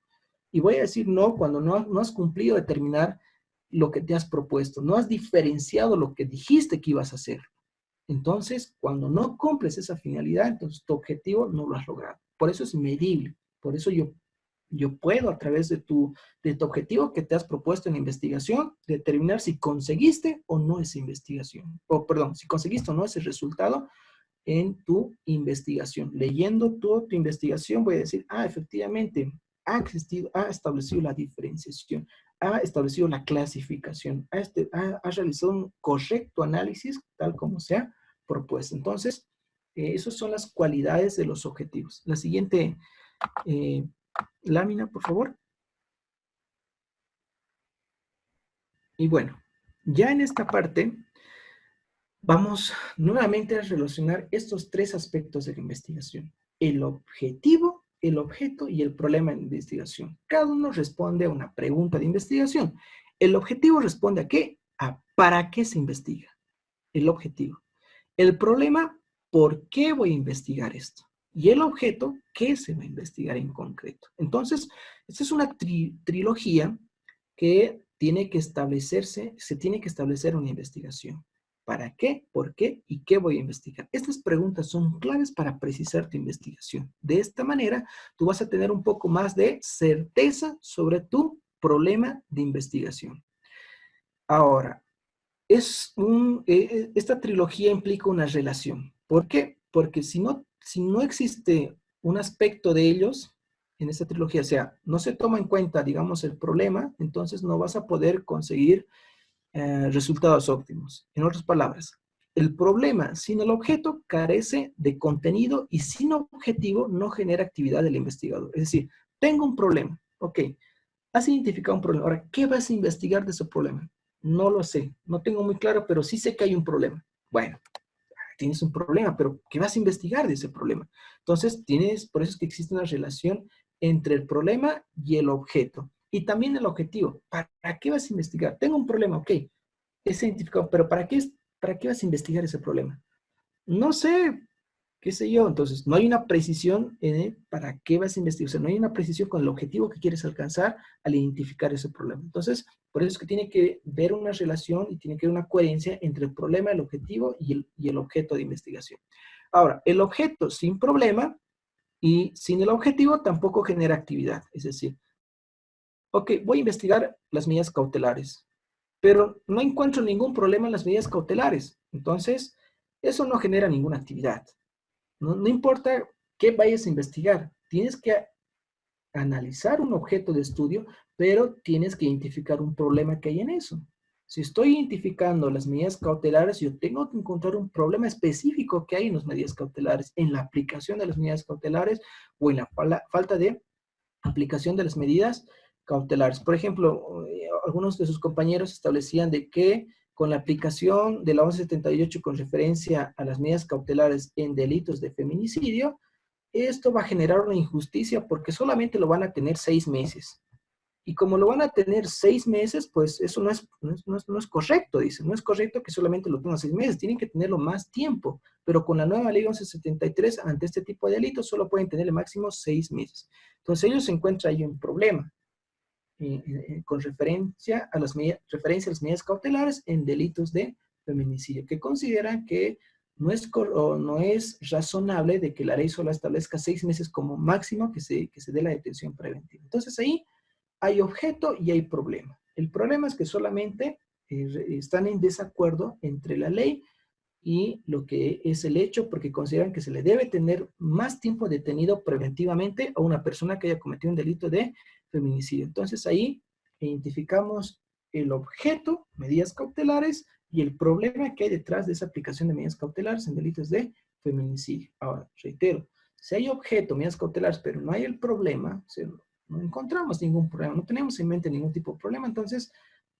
Y voy a decir no cuando no has cumplido determinar lo que te has propuesto, no has diferenciado lo que dijiste que ibas a hacer. Entonces, cuando no cumples esa finalidad, entonces tu objetivo no lo has logrado. Por eso es medible. Por eso yo puedo, a través de tu objetivo que te has propuesto en la investigación, determinar si conseguiste o no esa investigación. O, perdón, si conseguiste o no ese resultado en tu investigación. Leyendo toda tu investigación, voy a decir, efectivamente, ha establecido la diferenciación, ha establecido la clasificación, ha realizado un correcto análisis tal como se ha propuesto. Entonces, Esas son las cualidades de los objetivos. La siguiente lámina, por favor. Y bueno, ya en esta parte vamos nuevamente a relacionar estos tres aspectos de la investigación: el objetivo, el objeto y el problema de investigación. Cada uno responde a una pregunta de investigación. El objetivo responde a qué, a para qué se investiga. El objetivo. El problema, ¿por qué voy a investigar esto? Y el objeto, ¿qué se va a investigar en concreto? Entonces, esta es una trilogía que tiene que establecerse, se tiene que establecer una investigación. ¿Para qué? ¿Por qué? ¿Y qué voy a investigar? Estas preguntas son claves para precisar tu investigación. De esta manera, tú vas a tener un poco más de certeza sobre tu problema de investigación. Ahora, esta trilogía implica una relación. ¿Por qué? Porque si no existe un aspecto de ellos en esta trilogía, o sea, no se toma en cuenta, digamos, el problema, entonces no vas a poder conseguir resultados óptimos. En otras palabras, el problema sin el objeto carece de contenido y sin objetivo no genera actividad del investigador. Es decir, tengo un problema, ok, has identificado un problema. Ahora, ¿qué vas a investigar de ese problema? No lo sé, no tengo muy claro, pero sí sé que hay un problema. Bueno, tienes un problema, pero ¿qué vas a investigar de ese problema? Entonces, por eso es que existe una relación entre el problema y el objeto. Y también el objetivo. ¿Para qué vas a investigar? Tengo un problema, ok, es identificado, pero para qué vas a investigar ese problema? No sé, qué sé yo. Entonces, no hay una precisión en para qué vas a investigar. O sea, no hay una precisión con el objetivo que quieres alcanzar al identificar ese problema. Entonces, por eso es que tiene que ver una relación y tiene que haber una coherencia entre el problema, el objetivo y el objeto de investigación. Ahora, el objeto sin problema y sin el objetivo tampoco genera actividad. Es decir, ok, voy a investigar las medidas cautelares, pero no encuentro ningún problema en las medidas cautelares. Entonces, eso no genera ninguna actividad. No importa qué vayas a investigar, tienes que analizar un objeto de estudio, pero tienes que identificar un problema que hay en eso. Si estoy identificando las medidas cautelares, yo tengo que encontrar un problema específico que hay en las medidas cautelares, en la aplicación de las medidas cautelares o en la falta de aplicación de las medidas cautelares. Por ejemplo, algunos de sus compañeros establecían de que con la aplicación de la 1178 con referencia a las medidas cautelares en delitos de feminicidio, esto va a generar una injusticia porque solamente lo van a tener 6 meses. Y como lo van a tener 6 meses, pues eso no es correcto, dice. No es correcto que solamente lo tengan 6 meses, tienen que tenerlo más tiempo. Pero con la nueva ley 1173, ante este tipo de delitos, solo pueden tener el máximo 6 meses. Entonces ellos se encuentran ahí un problema con referencia a las medidas cautelares en delitos de feminicidio, que consideran que no es razonable de que la ley solo establezca 6 meses como máximo que se dé la detención preventiva. Entonces ahí hay objeto y hay problema. El problema es que solamente están en desacuerdo entre la ley y lo que es el hecho, porque consideran que se le debe tener más tiempo detenido preventivamente a una persona que haya cometido un delito de feminicidio. Entonces ahí identificamos el objeto, medidas cautelares, y el problema que hay detrás de esa aplicación de medidas cautelares en delitos de feminicidio. Ahora, reitero, si hay objeto, medidas cautelares, pero no hay el problema, o sea, no encontramos ningún problema, no tenemos en mente ningún tipo de problema, entonces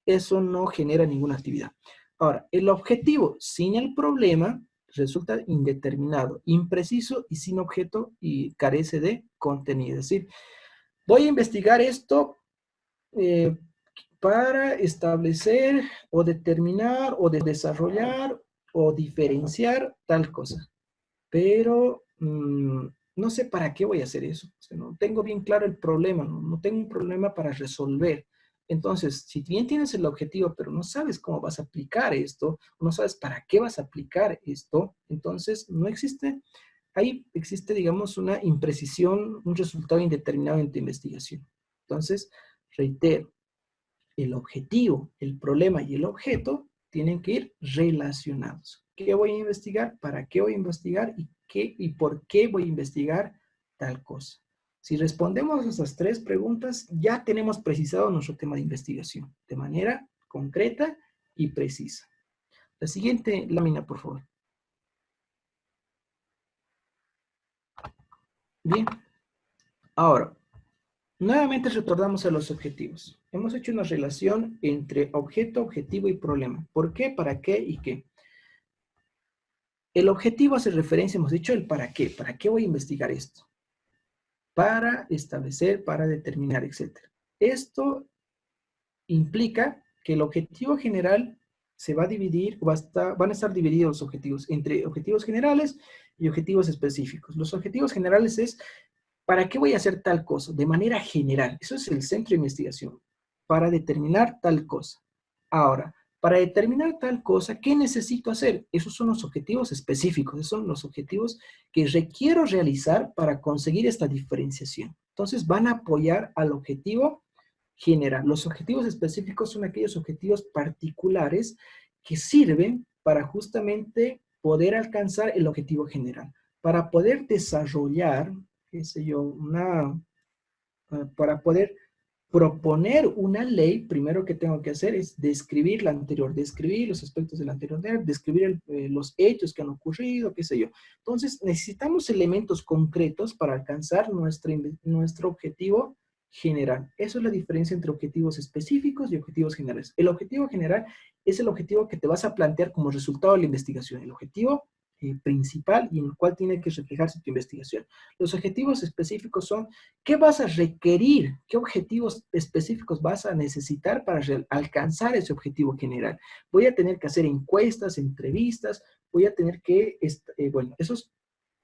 eso no genera ninguna actividad. Ahora, el objetivo sin el problema resulta indeterminado, impreciso y sin objeto y carece de contenido. Es decir, voy a investigar esto para establecer o determinar o desarrollar o diferenciar tal cosa. Pero no sé para qué voy a hacer eso. O sea, no tengo bien claro el problema, no tengo un problema para resolver. Entonces, si bien tienes el objetivo, pero no sabes cómo vas a aplicar esto, no sabes para qué vas a aplicar esto, entonces no existe, ahí existe, digamos, una imprecisión, un resultado indeterminado en tu investigación. Entonces, reitero, el objetivo, el problema y el objeto tienen que ir relacionados. ¿Qué voy a investigar? ¿Para qué voy a investigar? ¿Y por qué voy a investigar tal cosa? Si respondemos a esas tres preguntas, ya tenemos precisado nuestro tema de investigación de manera concreta y precisa. La siguiente lámina, por favor. Bien, ahora, nuevamente retornamos a los objetivos. Hemos hecho una relación entre objeto, objetivo y problema. ¿Por qué, para qué y qué? El objetivo hace referencia, hemos dicho el para qué. ¿Para qué voy a investigar esto? Para establecer, para determinar, etc. Esto implica que el objetivo general se va a dividir, van a estar divididos los objetivos entre objetivos generales y objetivos específicos. Los objetivos generales es, ¿para qué voy a hacer tal cosa? De manera general. Eso es el centro de investigación. Para determinar tal cosa. Ahora, para determinar tal cosa, ¿qué necesito hacer? Esos son los objetivos específicos. Esos son los objetivos que requiero realizar para conseguir esta diferenciación. Entonces, van a apoyar al objetivo general. Los objetivos específicos son aquellos objetivos particulares que sirven para justamente poder alcanzar el objetivo general. Para poder desarrollar, qué sé yo, para poder proponer una ley, primero que tengo que hacer es describir la anterior, describir los aspectos de la anterior, describir los hechos que han ocurrido, qué sé yo. Entonces, necesitamos elementos concretos para alcanzar nuestro objetivo general. Eso es la diferencia entre objetivos específicos y objetivos generales. El objetivo general es el objetivo que te vas a plantear como resultado de la investigación. El objetivo principal y en el cual tiene que reflejarse tu investigación. Los objetivos específicos son qué vas a requerir, qué objetivos específicos vas a necesitar para alcanzar ese objetivo general. Voy a tener que hacer encuestas, entrevistas, voy a tener que, bueno,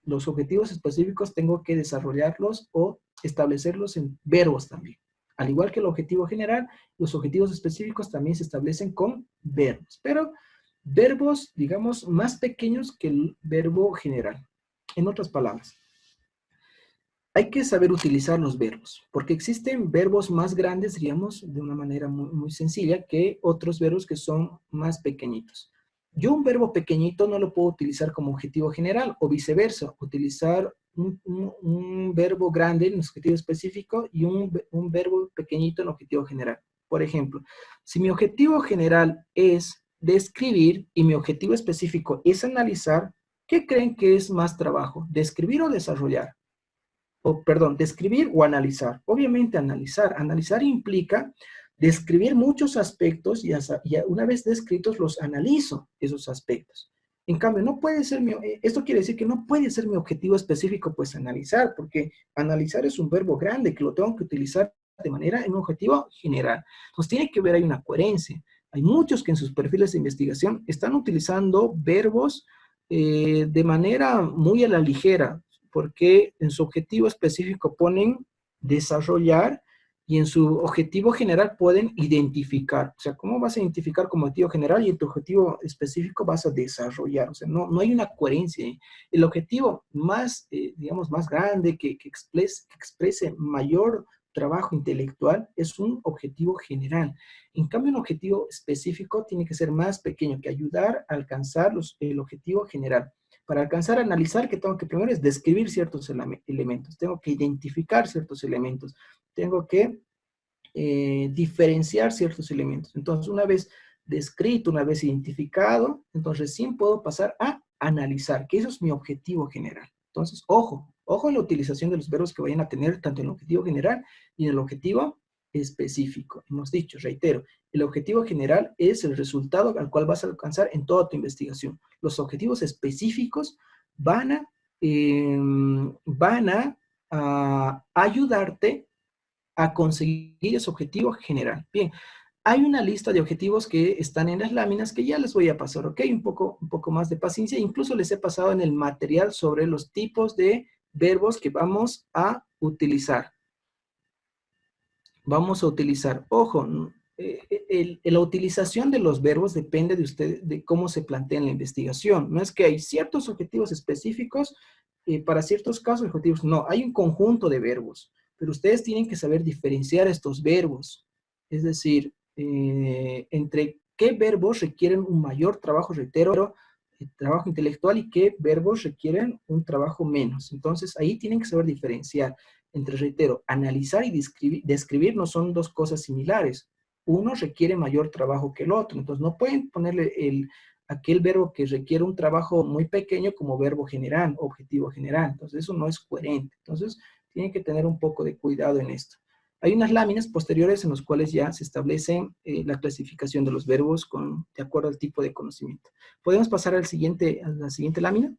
los objetivos específicos tengo que desarrollarlos o establecerlos en verbos también. Al igual que el objetivo general, los objetivos específicos también se establecen con verbos, pero verbos, digamos, más pequeños que el verbo general. En otras palabras, hay que saber utilizar los verbos, porque existen verbos más grandes, digamos, de una manera muy, muy sencilla, que otros verbos que son más pequeñitos. Yo un verbo pequeñito no lo puedo utilizar como objetivo general, o viceversa, utilizar un verbo grande en objetivo específico y un verbo pequeñito en objetivo general. Por ejemplo, si mi objetivo general es describir y mi objetivo específico es analizar, ¿qué creen que es más trabajo? ¿Describir o desarrollar? Perdón, describir o analizar. Obviamente analizar. Analizar implica describir muchos aspectos y una vez descritos los analizo esos aspectos. En cambio, no puede ser esto quiere decir que no puede ser mi objetivo específico, pues analizar, porque analizar es un verbo grande que lo tengo que utilizar de manera en un objetivo general. Entonces tiene que haber ahí una coherencia. Hay muchos que en sus perfiles de investigación están utilizando verbos de manera muy a la ligera, porque en su objetivo específico ponen desarrollar y en su objetivo general pueden identificar. O sea, ¿cómo vas a identificar como objetivo general y en tu objetivo específico vas a desarrollar? O sea, no hay una coherencia ahí. El objetivo más, digamos, más grande, que exprese mayor trabajo intelectual es un objetivo general. En cambio, un objetivo específico tiene que ser más pequeño, que ayudar a alcanzar el objetivo general. Para alcanzar a analizar, que tengo que primero es describir ciertos elementos, tengo que identificar ciertos elementos, tengo que diferenciar ciertos elementos. Entonces, una vez descrito, una vez identificado, entonces recién puedo pasar a analizar, que eso es mi objetivo general. Entonces, ojo en la utilización de los verbos que vayan a tener tanto en el objetivo general y en el objetivo específico. Hemos dicho, reitero, el objetivo general es el resultado al cual vas a alcanzar en toda tu investigación. Los objetivos específicos van a ayudarte a conseguir ese objetivo general. Bien, hay una lista de objetivos que están en las láminas que ya les voy a pasar, ¿ok? Un poco más de paciencia. Incluso les he pasado en el material sobre los tipos de verbos que vamos a utilizar. Vamos a utilizar, ojo, la utilización de los verbos depende de usted, de cómo se plantea en la investigación. No es que hay ciertos objetivos específicos para ciertos casos objetivos. No, hay un conjunto de verbos, pero ustedes tienen que saber diferenciar estos verbos. Es decir, entre qué verbos requieren un mayor trabajo, reitero, trabajo intelectual y qué verbos requieren un trabajo menos. Entonces, ahí tienen que saber diferenciar entre, reitero, analizar y describir no son dos cosas similares. Uno requiere mayor trabajo que el otro. Entonces, no pueden ponerle aquel verbo que requiere un trabajo muy pequeño como verbo general, objetivo general. Entonces, eso no es coherente. Entonces, tienen que tener un poco de cuidado en esto. Hay unas láminas posteriores en las cuales ya se establece la clasificación de los verbos de acuerdo al tipo de conocimiento. ¿Podemos pasar a la siguiente lámina?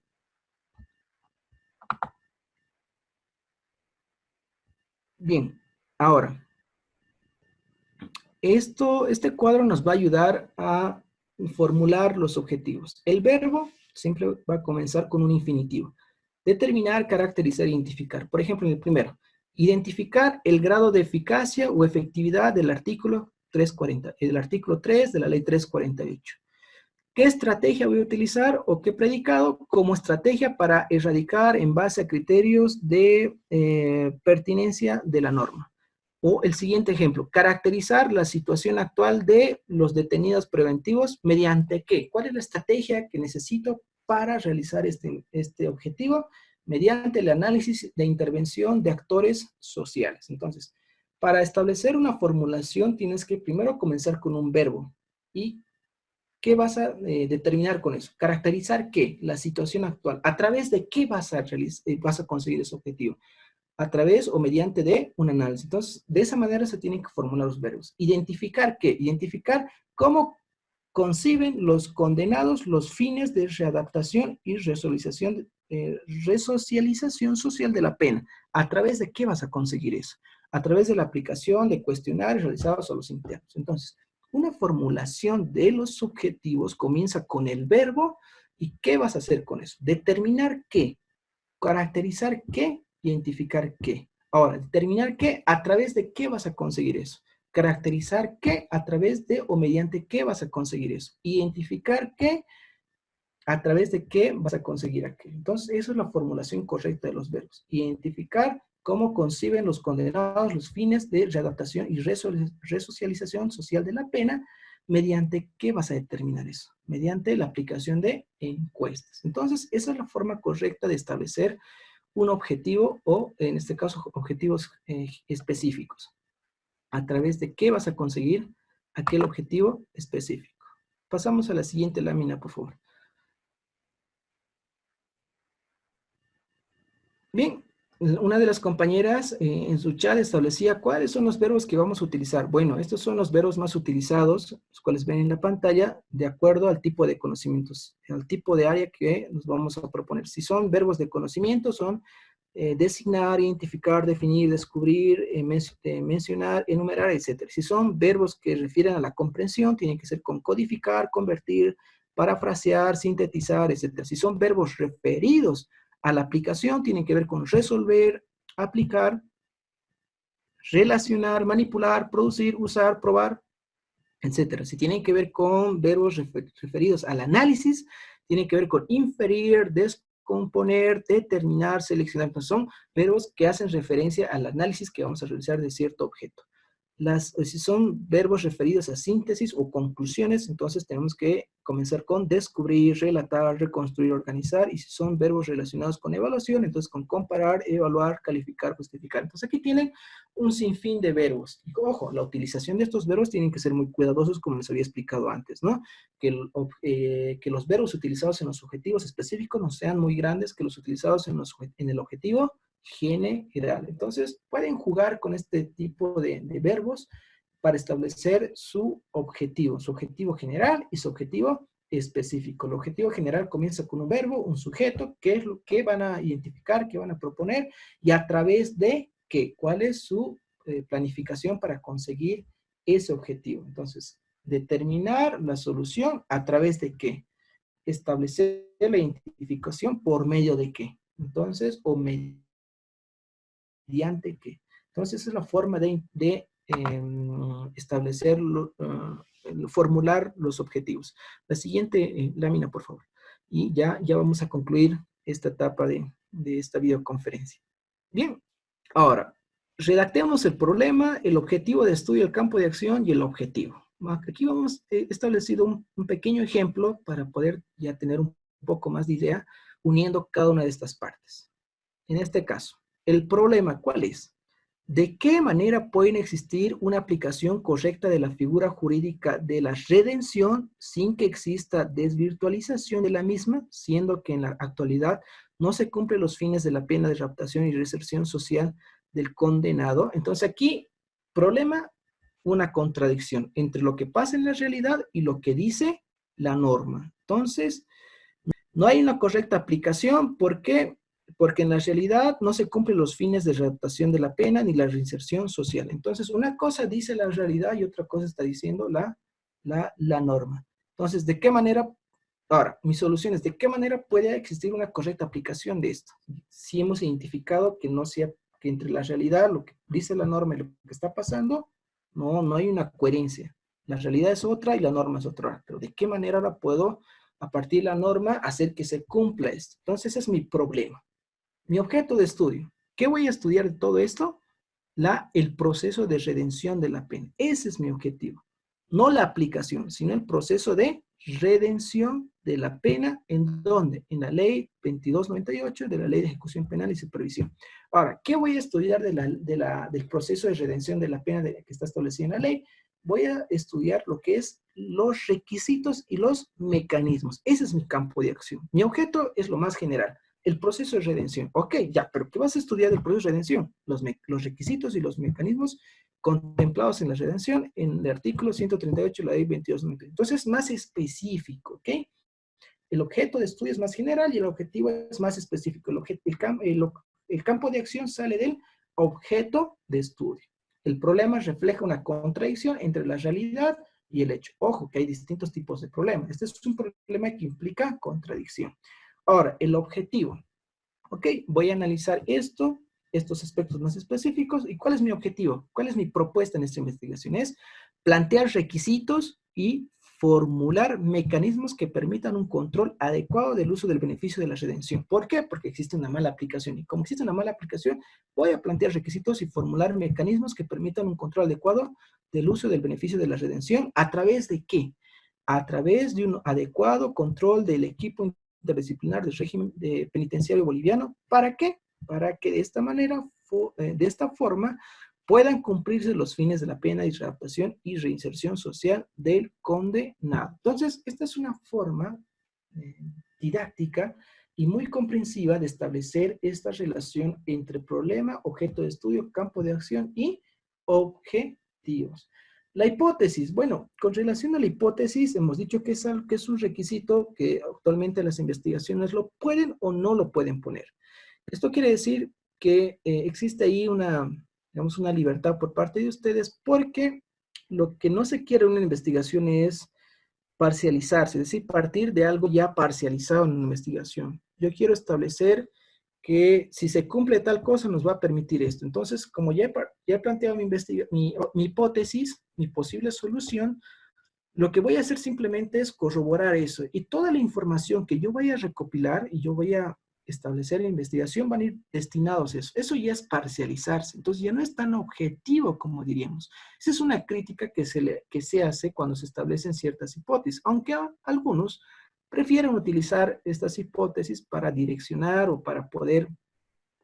Bien, ahora, este cuadro nos va a ayudar a formular los objetivos. El verbo siempre va a comenzar con un infinitivo. Determinar, caracterizar, identificar. Por ejemplo, en el primero, identificar el grado de eficacia o efectividad del artículo 340, el artículo 3 de la ley 348. ¿Qué estrategia voy a utilizar o qué predicado como estrategia para erradicar en base a criterios de pertinencia de la norma? O el siguiente ejemplo, caracterizar la situación actual de los detenidos preventivos mediante qué. ¿Cuál es la estrategia que necesito para realizar este objetivo? Mediante el análisis de intervención de actores sociales. Entonces, para establecer una formulación tienes que primero comenzar con un verbo. ¿Y qué vas a determinar con eso? Caracterizar qué, la situación actual. ¿A través de qué vas a conseguir ese objetivo? A través o mediante de un análisis. Entonces, de esa manera se tienen que formular los verbos. Identificar qué, identificar cómo conciben los condenados los fines de readaptación y resocialización social de la pena. ¿A través de qué vas a conseguir eso? A través de la aplicación de cuestionarios realizados a los internos. Entonces, una formulación de los objetivos comienza con el verbo y ¿qué vas a hacer con eso? Determinar qué, caracterizar qué, identificar qué. Ahora, determinar qué, a través de qué vas a conseguir eso. Caracterizar qué, a través de o mediante qué vas a conseguir eso. Identificar qué, a través de qué vas a conseguir aquello. Entonces, esa es la formulación correcta de los verbos. Identificar cómo conciben los condenados los fines de readaptación y resocialización social de la pena, mediante qué vas a determinar eso. Mediante la aplicación de encuestas. Entonces, esa es la forma correcta de establecer un objetivo o, en este caso, objetivos específicos. ¿A través de qué vas a conseguir aquel objetivo específico? Pasamos a la siguiente lámina, por favor. Bien, una de las compañeras en su chat establecía cuáles son los verbos que vamos a utilizar. Bueno, estos son los verbos más utilizados, los cuales ven en la pantalla, de acuerdo al tipo de conocimientos, al tipo de área que nos vamos a proponer. Si son verbos de conocimiento, son designar, identificar, definir, descubrir, mencionar, enumerar, etc. Si son verbos que refieren a la comprensión, tienen que ser con codificar, convertir, parafrasear, sintetizar, etc. Si son verbos referidos a la aplicación, tienen que ver con resolver, aplicar, relacionar, manipular, producir, usar, probar, etc. Si tienen que ver con verbos referidos al análisis, tienen que ver con inferir, descomponer, determinar, seleccionar. Entonces son verbos que hacen referencia al análisis que vamos a realizar de cierto objeto. Si son verbos referidos a síntesis o conclusiones, entonces tenemos que comenzar con descubrir, relatar, reconstruir, organizar, y si son verbos relacionados con evaluación, entonces con comparar, evaluar, calificar, justificar. Entonces aquí tienen un sinfín de verbos. Y ojo, la utilización de estos verbos tienen que ser muy cuidadosos, como les había explicado antes, ¿no? Que los verbos utilizados en los objetivos específicos no sean muy grandes que los utilizados en el objetivo general. Entonces, pueden jugar con este tipo de verbos para establecer su objetivo general y su objetivo específico. El objetivo general comienza con un verbo, un sujeto, qué es lo que van a identificar, qué van a proponer, y a través de qué, cuál es su planificación para conseguir ese objetivo. Entonces, determinar la solución a través de qué. Establecer la identificación por medio de qué. Entonces, o mediante qué. Entonces, esa es la forma de establecer, formular los objetivos. La siguiente lámina, por favor. Y ya vamos a concluir esta etapa de esta videoconferencia. Bien, ahora, redactemos el problema, el objetivo de estudio, el campo de acción y el objetivo. Aquí vamos establecido un pequeño ejemplo para poder ya tener un poco más de idea uniendo cada una de estas partes. En este caso, el problema, ¿cuál es? ¿De qué manera puede existir una aplicación correcta de la figura jurídica de la redención sin que exista desvirtualización de la misma, siendo que en la actualidad no se cumplen los fines de la pena de raptación y reinserción social del condenado? Entonces aquí, problema, una contradicción entre lo que pasa en la realidad y lo que dice la norma. Entonces, no hay una correcta aplicación. ¿Por qué? Porque en la realidad no se cumplen los fines de readaptación de la pena ni la reinserción social. Entonces, una cosa dice la realidad y otra cosa está diciendo la norma. Entonces, ¿de qué manera? Ahora, mi solución es, ¿de qué manera puede existir una correcta aplicación de esto? Si hemos identificado que no sea, que entre la realidad, lo que dice la norma y lo que está pasando, no hay una coherencia. La realidad es otra y la norma es otra. Pero ¿de qué manera ahora puedo, a partir de la norma, hacer que se cumpla esto? Entonces, ese es mi problema. Mi objeto de estudio. ¿Qué voy a estudiar de todo esto? El proceso de redención de la pena. Ese es mi objetivo. No la aplicación, sino el proceso de redención de la pena. ¿En dónde? En la ley 2298 de la ley de ejecución penal y supervisión. Ahora, ¿qué voy a estudiar del proceso de redención de la pena que está establecido en la ley? Voy a estudiar lo que es los requisitos y los mecanismos. Ese es mi campo de acción. Mi objeto es lo más general. El proceso de redención. Ok, ya, pero ¿qué vas a estudiar del proceso de redención? Los requisitos y los mecanismos contemplados en la redención en el artículo 138 de la ley 2298. Entonces, más específico, ¿ok? El objeto de estudio es más general y el objetivo es más específico. El campo de acción sale del objeto de estudio. El problema refleja una contradicción entre la realidad y el hecho. Ojo, que hay distintos tipos de problemas. Este es un problema que implica contradicción. Ahora, el objetivo. Ok, voy a analizar estos aspectos más específicos. ¿Y cuál es mi objetivo? ¿Cuál es mi propuesta en esta investigación? Es plantear requisitos y formular mecanismos que permitan un control adecuado del uso del beneficio de la redención. ¿Por qué? Porque existe una mala aplicación. Y como existe una mala aplicación, voy a plantear requisitos y formular mecanismos que permitan un control adecuado del uso del beneficio de la redención. ¿A través de qué? A través de un adecuado control del equipo interdisciplinar del régimen penitenciario boliviano. ¿Para qué? Para que de esta manera, de esta forma, puedan cumplirse los fines de la pena de readaptación y reinserción social del condenado. Entonces, esta es una forma didáctica y muy comprensiva de establecer esta relación entre problema, objeto de estudio, campo de acción y objetivos. La hipótesis, bueno, con relación a la hipótesis, hemos dicho que es un requisito que actualmente las investigaciones lo pueden o no lo pueden poner. Esto quiere decir que existe ahí digamos, una libertad por parte de ustedes, porque lo que no se quiere en una investigación es parcializarse, es decir, partir de algo ya parcializado en una investigación. Yo quiero establecer que si se cumple tal cosa nos va a permitir esto. Entonces, como ya he planteado mi hipótesis, mi posible solución, lo que voy a hacer simplemente es corroborar eso. Y toda la información que yo vaya a recopilar y yo voy a establecer en la investigación van a ir destinados a eso. Eso ya es parcializarse. Entonces ya no es tan objetivo como diríamos. Esa es una crítica que se hace cuando se establecen ciertas hipótesis, aunque algunos prefieren utilizar estas hipótesis para direccionar o para poder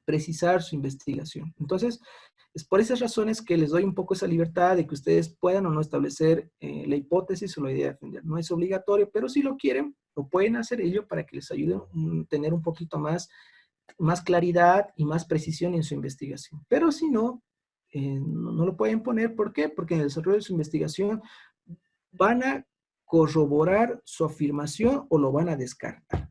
precisar su investigación. Entonces, es por esas razones que les doy un poco esa libertad de que ustedes puedan o no establecer la hipótesis o la idea de defender. No es obligatorio, pero si lo quieren, lo pueden hacer ello para que les ayude a tener un poquito más claridad y más precisión en su investigación. Pero si no, no lo pueden poner. ¿Por qué? Porque en el desarrollo de su investigación van a corroborar su afirmación o lo van a descartar.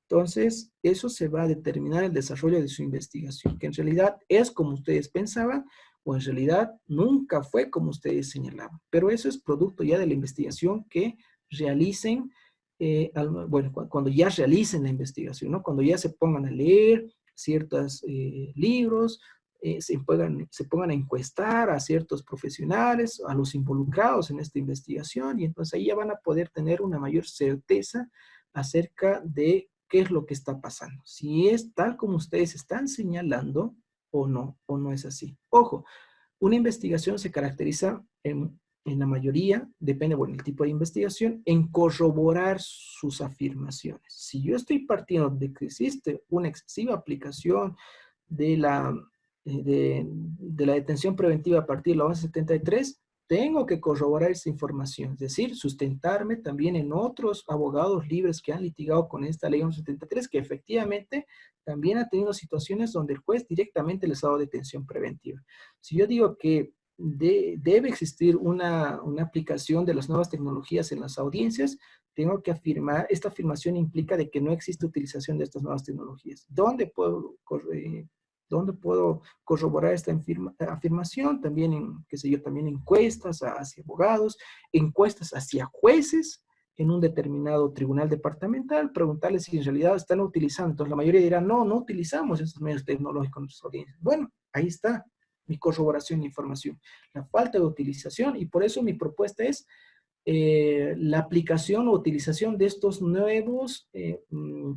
Entonces, eso se va a determinar el desarrollo de su investigación, que en realidad es como ustedes pensaban o en realidad nunca fue como ustedes señalaban. Pero eso es producto ya de la investigación que realicen, bueno, cuando ya realicen la investigación, ¿no? Cuando ya se pongan a leer ciertos libros, se pongan a encuestar a ciertos profesionales, a los involucrados en esta investigación, y entonces ahí ya van a poder tener una mayor certeza acerca de qué es lo que está pasando. Si es tal como ustedes están señalando o no es así. Ojo, una investigación se caracteriza en la mayoría, depende, bueno, el tipo de investigación, en corroborar sus afirmaciones. Si yo estoy partiendo de que existe una excesiva aplicación de de la detención preventiva a partir de la 1173, tengo que corroborar esa información, es decir, sustentarme también en otros abogados libres que han litigado con esta ley 1173, que efectivamente también ha tenido situaciones donde el juez directamente les ha dado detención preventiva. Si yo digo que debe existir una aplicación de las nuevas tecnologías en las audiencias, tengo que afirmar, esta afirmación implica de que no existe utilización de estas nuevas tecnologías. ¿Dónde puedo corroborar esta afirmación? También en, qué sé yo, también encuestas hacia abogados, encuestas hacia jueces en un determinado tribunal departamental, preguntarles si en realidad están utilizando. Entonces la mayoría dirá, no, no utilizamos estos medios tecnológicos en nuestras audiencias. Bueno, ahí está mi corroboración de información. La falta de utilización, y por eso mi propuesta es la aplicación o utilización de estos nuevos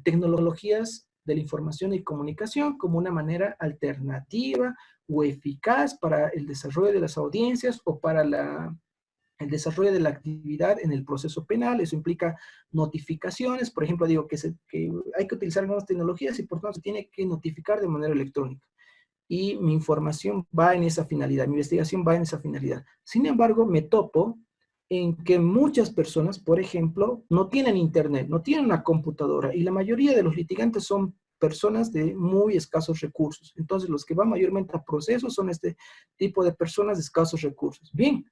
tecnologías de la información y comunicación como una manera alternativa o eficaz para el desarrollo de las audiencias o para el desarrollo de la actividad en el proceso penal. Eso implica notificaciones. Por ejemplo, digo que hay que utilizar nuevas tecnologías y por tanto se tiene que notificar de manera electrónica. Y mi información va en esa finalidad, mi investigación va en esa finalidad. Sin embargo, me topo en que muchas personas, por ejemplo, no tienen internet, no tienen una computadora, y la mayoría de los litigantes son personas de muy escasos recursos. Entonces, los que van mayormente a procesos son este tipo de personas de escasos recursos. Bien,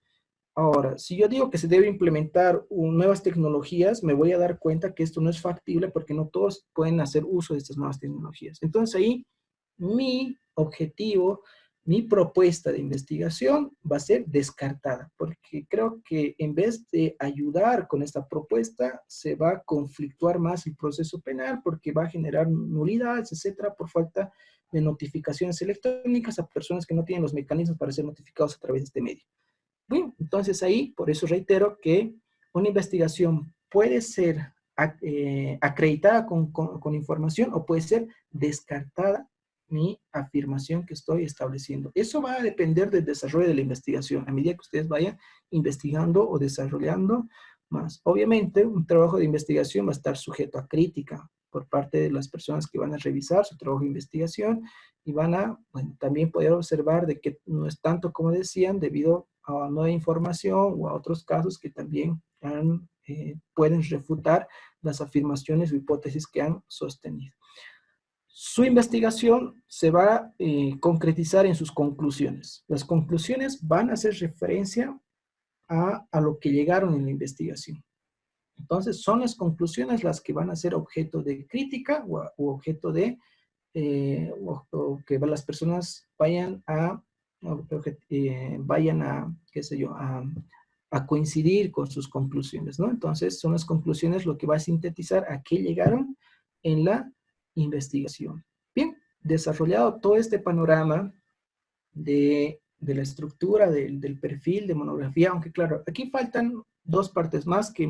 ahora, si yo digo que se debe implementar nuevas tecnologías, me voy a dar cuenta que esto no es factible porque no todos pueden hacer uso de estas nuevas tecnologías. Entonces, ahí mi objetivo, mi propuesta de investigación va a ser descartada, porque creo que en vez de ayudar con esta propuesta, se va a conflictuar más el proceso penal, porque va a generar nulidades, etcétera, por falta de notificaciones electrónicas a personas que no tienen los mecanismos para ser notificados a través de este medio. Bueno, entonces ahí, por eso reitero que una investigación puede ser acreditada con información o puede ser descartada mi afirmación que estoy estableciendo. Eso va a depender del desarrollo de la investigación, a medida que ustedes vayan investigando o desarrollando más. Obviamente, un trabajo de investigación va a estar sujeto a crítica por parte de las personas que van a revisar su trabajo de investigación y van a, bueno, también poder observar de que no es tanto como decían debido a nueva información o a otros casos que también pueden refutar las afirmaciones o hipótesis que han sostenido. Su investigación se va a concretizar en sus conclusiones. Las conclusiones van a hacer referencia a lo que llegaron en la investigación. Entonces, son las conclusiones las que van a ser objeto de crítica o objeto de, o que las personas vayan a, qué sé yo, a coincidir con sus conclusiones, ¿no? Entonces, son las conclusiones lo que va a sintetizar a qué llegaron en la investigación. Bien, desarrollado todo este panorama de la estructura, del perfil de monografía, aunque claro, aquí faltan dos partes más que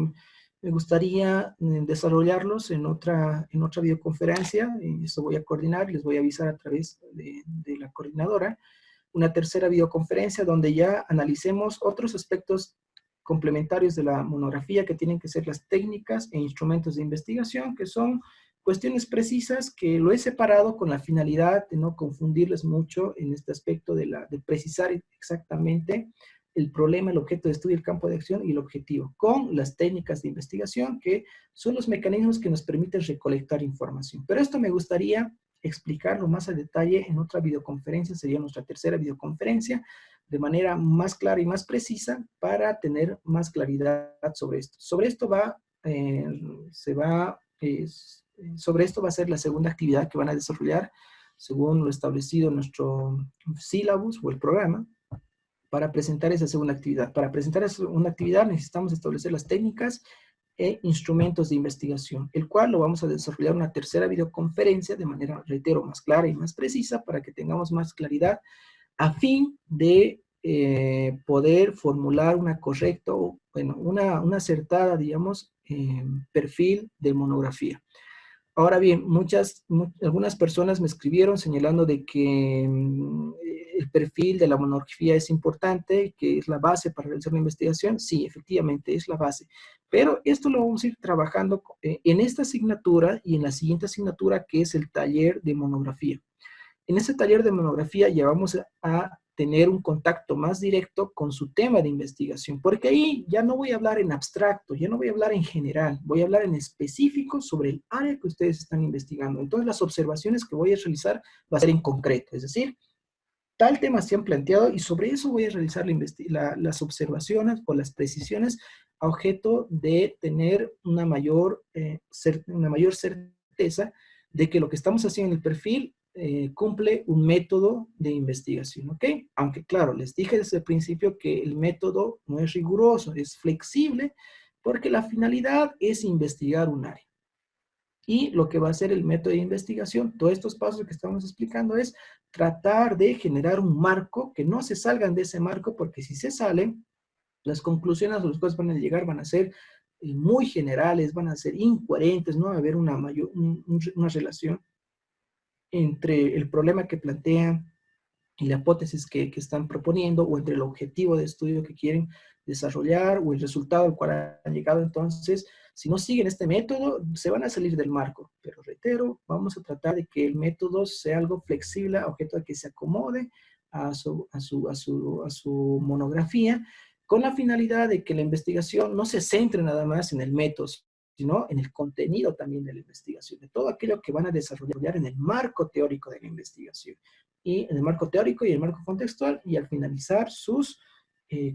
me gustaría desarrollarlos en otra videoconferencia, y eso voy a coordinar y les voy a avisar a través de la coordinadora, una tercera videoconferencia donde ya analicemos otros aspectos complementarios de la monografía que tienen que ser las técnicas e instrumentos de investigación, que son cuestiones precisas que lo he separado con la finalidad de no confundirles mucho en este aspecto de precisar exactamente el problema, el objeto de estudio, el campo de acción y el objetivo, con las técnicas de investigación que son los mecanismos que nos permiten recolectar información. Pero esto me gustaría explicarlo más a detalle en otra videoconferencia, sería nuestra tercera videoconferencia, de manera más clara y más precisa para tener más claridad sobre esto. Sobre esto va a ser la segunda actividad que van a desarrollar según lo establecido en nuestro sílabus o el programa para presentar esa segunda actividad. Para presentar esa segunda actividad necesitamos establecer las técnicas e instrumentos de investigación, el cual lo vamos a desarrollar en una tercera videoconferencia de manera, reitero, más clara y más precisa para que tengamos más claridad a fin de poder formular una correcta, bueno, una acertada, digamos, perfil de monografía. Ahora bien, algunas personas me escribieron señalando de que el perfil de la monografía es importante, que es la base para realizar una investigación. Sí, efectivamente, es la base. Pero esto lo vamos a ir trabajando en esta asignatura y en la siguiente asignatura, que es el taller de monografía. En ese taller de monografía ya vamos a tener un contacto más directo con su tema de investigación, porque ahí ya no voy a hablar en abstracto, ya no voy a hablar en general, voy a hablar en específico sobre el área que ustedes están investigando. Entonces, las observaciones que voy a realizar va a ser en concreto, es decir, tal tema se han planteado y sobre eso voy a realizar las observaciones o las precisiones a objeto de tener una mayor certeza de que lo que estamos haciendo en el perfil cumple un método de investigación, ¿ok? Aunque claro, les dije desde el principio que el método no es riguroso, es flexible, porque la finalidad es investigar un área. Y lo que va a hacer el método de investigación, todos estos pasos que estamos explicando, es tratar de generar un marco, que no se salgan de ese marco, porque si se salen, las conclusiones a las cuales van a llegar van a ser muy generales, van a ser incoherentes, no va a haber una relación entre el problema que plantean y la hipótesis que están proponiendo, o entre el objetivo de estudio que quieren desarrollar, o el resultado al cual han llegado. Entonces, si no siguen este método, se van a salir del marco. Pero reitero, vamos a tratar de que el método sea algo flexible, a objeto de que se acomode a su monografía, con la finalidad de que la investigación no se centre nada más en el método, sino en el contenido también de la investigación, de todo aquello que van a desarrollar en el marco teórico de la investigación, y en el marco teórico y el marco contextual, y al finalizar sus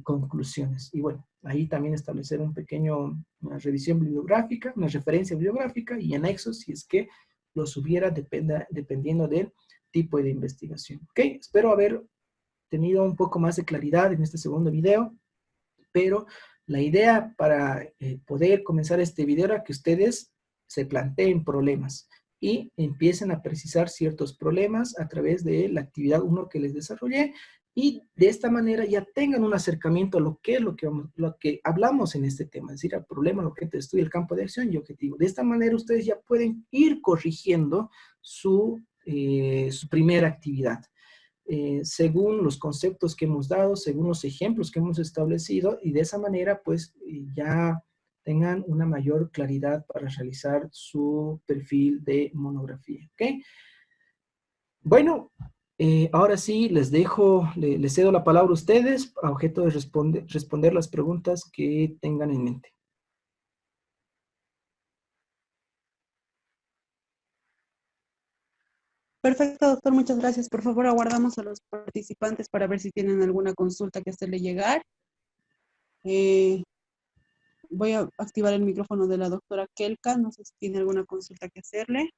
conclusiones. Y bueno, ahí también establecer una revisión bibliográfica, una referencia bibliográfica y anexos si es que los hubiera, dependiendo del tipo de investigación. Ok, espero haber tenido un poco más de claridad en este segundo video, pero la idea para poder comenzar este video era que ustedes se planteen problemas y empiecen a precisar ciertos problemas a través de la actividad 1 que les desarrollé, y de esta manera ya tengan un acercamiento a lo que hablamos en este tema, es decir, al problema, al objeto de estudio, el campo de acción y objetivo. De esta manera ustedes ya pueden ir corrigiendo su primera actividad. Según los conceptos que hemos dado, según los ejemplos que hemos establecido, y de esa manera pues ya tengan una mayor claridad para realizar su perfil de monografía, ¿ok? Bueno, ahora sí les les cedo la palabra a ustedes a objeto de responder las preguntas que tengan en mente. Perfecto, doctor, muchas gracias. Por favor, aguardamos a los participantes para ver si tienen alguna consulta que hacerle llegar. Voy a activar el micrófono de la doctora Kelka. No sé si tiene alguna consulta que hacerle.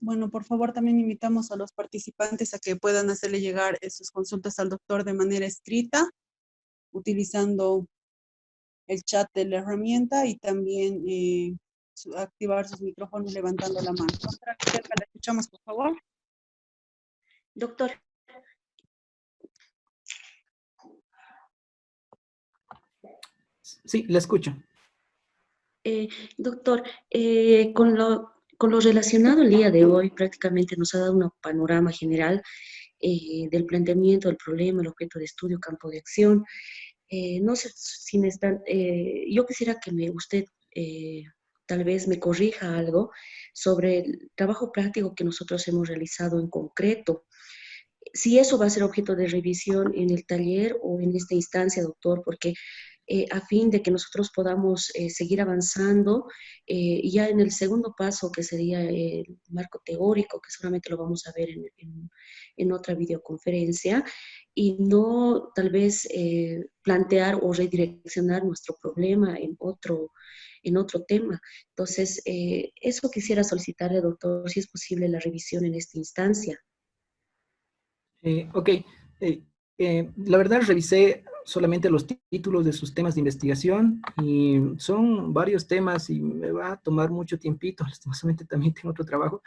Bueno, por favor, también invitamos a los participantes a que puedan hacerle llegar sus consultas al doctor de manera escrita, utilizando el chat de la herramienta, y también activar sus micrófonos levantando la mano. Doctora Kelka, la escuchamos, por favor. Doctor. Sí, la escucho. Doctor, con lo relacionado el día de hoy, prácticamente nos ha dado un panorama general del planteamiento del problema, el objeto de estudio, campo de acción. No sé si yo quisiera que usted tal vez me corrija algo sobre el trabajo práctico que nosotros hemos realizado en concreto. Si eso va a ser objeto de revisión en el taller o en esta instancia, doctor, porque a fin de que nosotros podamos seguir avanzando, ya en el segundo paso, que sería el marco teórico, que seguramente lo vamos a ver en otra videoconferencia, y no tal vez plantear o redireccionar nuestro problema en otro tema. Entonces, eso quisiera solicitarle, doctor, si es posible la revisión en esta instancia. Ok, la verdad revisé solamente los títulos de sus temas de investigación y son varios temas y me va a tomar mucho tiempito, lastimosamente también tengo otro trabajo,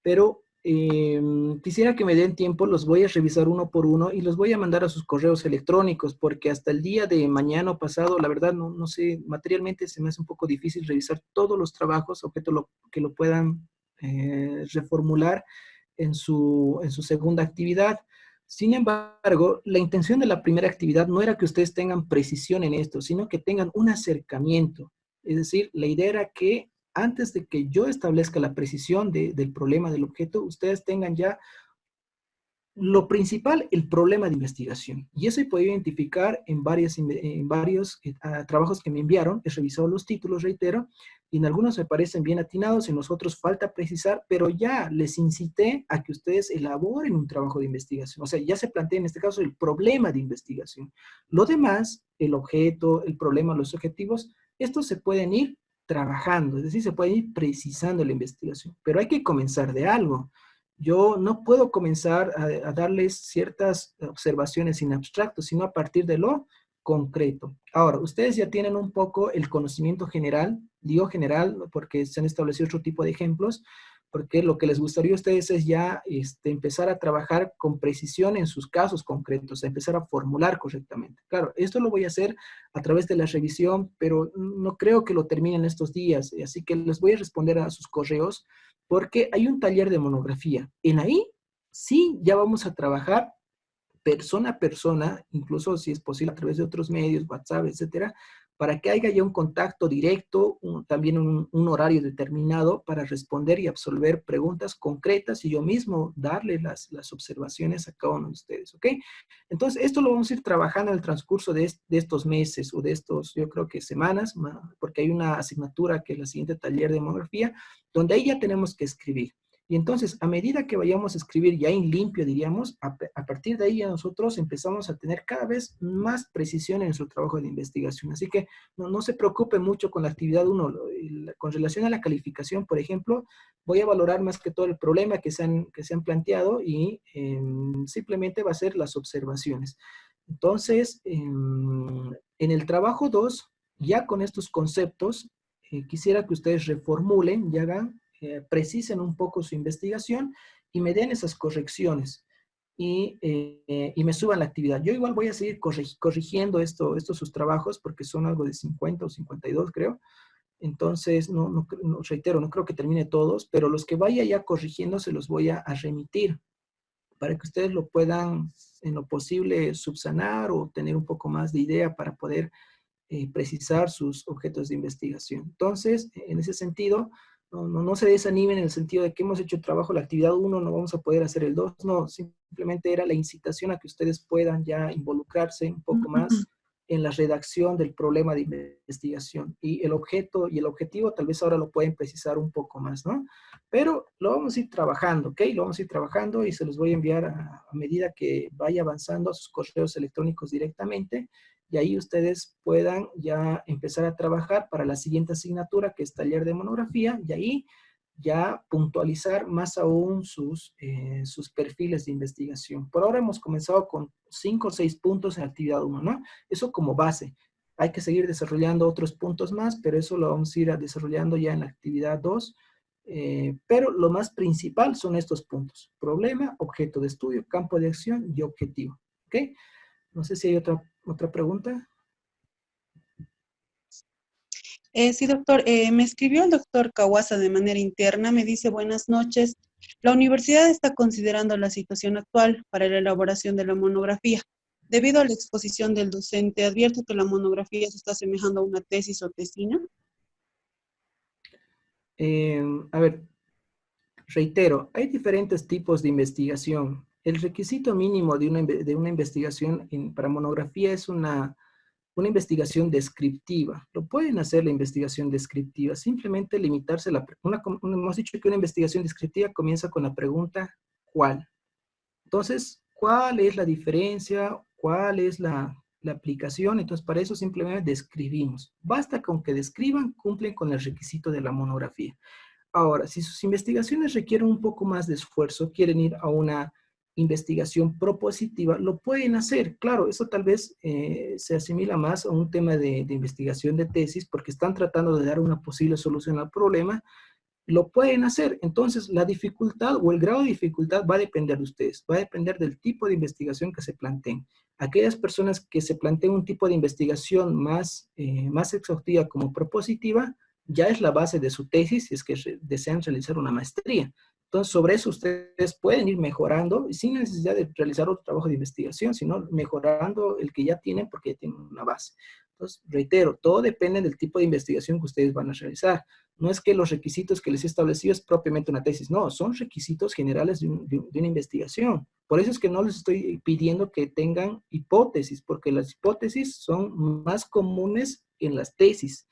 pero quisiera que me den tiempo, los voy a revisar uno por uno y los voy a mandar a sus correos electrónicos, porque hasta el día de mañana o pasado, la verdad no sé, materialmente se me hace un poco difícil revisar todos los trabajos, objeto que lo puedan reformular en su segunda actividad. Sin embargo, la intención de la primera actividad no era que ustedes tengan precisión en esto, sino que tengan un acercamiento. Es decir, la idea era que antes de que yo establezca la precisión del problema del objeto, ustedes tengan ya lo principal, el problema de investigación. Y eso he podido identificar en varios trabajos que me enviaron. He revisado los títulos, reitero, y en algunos me parecen bien atinados, en los otros falta precisar, pero ya les incité a que ustedes elaboren un trabajo de investigación. O sea, ya se plantea en este caso el problema de investigación. Lo demás, el objeto, el problema, los objetivos, estos se pueden ir trabajando, es decir, se pueden ir precisando la investigación, pero hay que comenzar de algo. Yo no puedo comenzar a darles ciertas observaciones en abstracto, sino a partir de lo concreto. Ahora, ustedes ya tienen un poco el conocimiento general, digo general porque se han establecido otro tipo de ejemplos, porque lo que les gustaría a ustedes es ya empezar a trabajar con precisión en sus casos concretos, a empezar a formular correctamente. Claro, esto lo voy a hacer a través de la revisión, pero no creo que lo terminen estos días, así que les voy a responder a sus correos, porque hay un taller de monografía. En ahí sí ya vamos a trabajar persona a persona, incluso si es posible a través de otros medios, WhatsApp, etcétera, para que haya ya un contacto directo, también un horario determinado para responder y absolver preguntas concretas y yo mismo darle las observaciones a cada uno de ustedes, ¿ok? Entonces, esto lo vamos a ir trabajando en el transcurso de estos meses o de estos, yo creo que semanas, porque hay una asignatura que es la siguiente taller de monografía, donde ahí ya tenemos que escribir. Y entonces, a medida que vayamos a escribir ya en limpio, diríamos, a partir de ahí ya nosotros empezamos a tener cada vez más precisión en nuestro trabajo de investigación. Así que no se preocupe mucho con la actividad 1. Con relación a la calificación, por ejemplo, voy a valorar más que todo el problema que se han planteado y simplemente va a ser las observaciones. Entonces, en el trabajo 2, ya con estos conceptos, quisiera que ustedes reformulen y hagan precisen un poco su investigación y me den esas correcciones y me suban la actividad. Yo igual voy a seguir corrigiendo estos sus trabajos porque son algo de 50 o 52 creo. Entonces, reitero, no creo que termine todos, pero los que vaya ya corrigiendo se los voy a remitir para que ustedes lo puedan en lo posible subsanar o tener un poco más de idea para poder precisar sus objetos de investigación. Entonces, en ese sentido, no se desanimen en el sentido de que hemos hecho trabajo la actividad 1, no vamos a poder hacer el 2, no, simplemente era la incitación a que ustedes puedan ya involucrarse un poco más en la redacción del problema de investigación y el objeto y el objetivo tal vez ahora lo pueden precisar un poco más, ¿no? Pero lo vamos a ir trabajando, ¿ok? Lo vamos a ir trabajando y se los voy a enviar a medida que vaya avanzando a sus correos electrónicos directamente y ahí ustedes puedan ya empezar a trabajar para la siguiente asignatura, que es taller de monografía, y ahí ya puntualizar más aún sus perfiles de investigación. Por ahora hemos comenzado con 5 o 6 puntos en actividad 1, ¿no? Eso como base. Hay que seguir desarrollando otros puntos más, pero eso lo vamos a ir desarrollando ya en la actividad 2. Pero lo más principal son estos puntos. Problema, objeto de estudio, campo de acción y objetivo. ¿Ok? No sé si hay otra pregunta. Sí, doctor. Me escribió el doctor Kawasa de manera interna. Me dice, buenas noches. La universidad está considerando la situación actual para la elaboración de la monografía. Debido a la exposición del docente, advierto que la monografía se está asemejando a una tesis o tesina. A ver, reitero, hay diferentes tipos de investigación. El requisito mínimo de una investigación para monografía es una investigación descriptiva. Lo pueden hacer la investigación descriptiva, simplemente limitarse hemos dicho que una investigación descriptiva comienza con la pregunta ¿cuál? Entonces, ¿cuál es la diferencia? ¿Cuál es la aplicación? Entonces, para eso simplemente describimos. Basta con que describan, cumplen con el requisito de la monografía. Ahora, si sus investigaciones requieren un poco más de esfuerzo, quieren ir a una investigación propositiva, lo pueden hacer. Claro, eso tal vez se asimila más a un tema de investigación de tesis porque están tratando de dar una posible solución al problema. Lo pueden hacer. Entonces, la dificultad o el grado de dificultad va a depender de ustedes. Va a depender del tipo de investigación que se planteen. Aquellas personas que se planteen un tipo de investigación más exhaustiva como propositiva, ya es la base de su tesis si es que desean realizar una maestría. Entonces, sobre eso ustedes pueden ir mejorando sin necesidad de realizar otro trabajo de investigación, sino mejorando el que ya tienen porque ya tienen una base. Entonces, reitero, todo depende del tipo de investigación que ustedes van a realizar. No es que los requisitos que les he establecido es propiamente una tesis, no, son requisitos generales de una investigación. Por eso es que no les estoy pidiendo que tengan hipótesis, porque las hipótesis son más comunes en las tesis.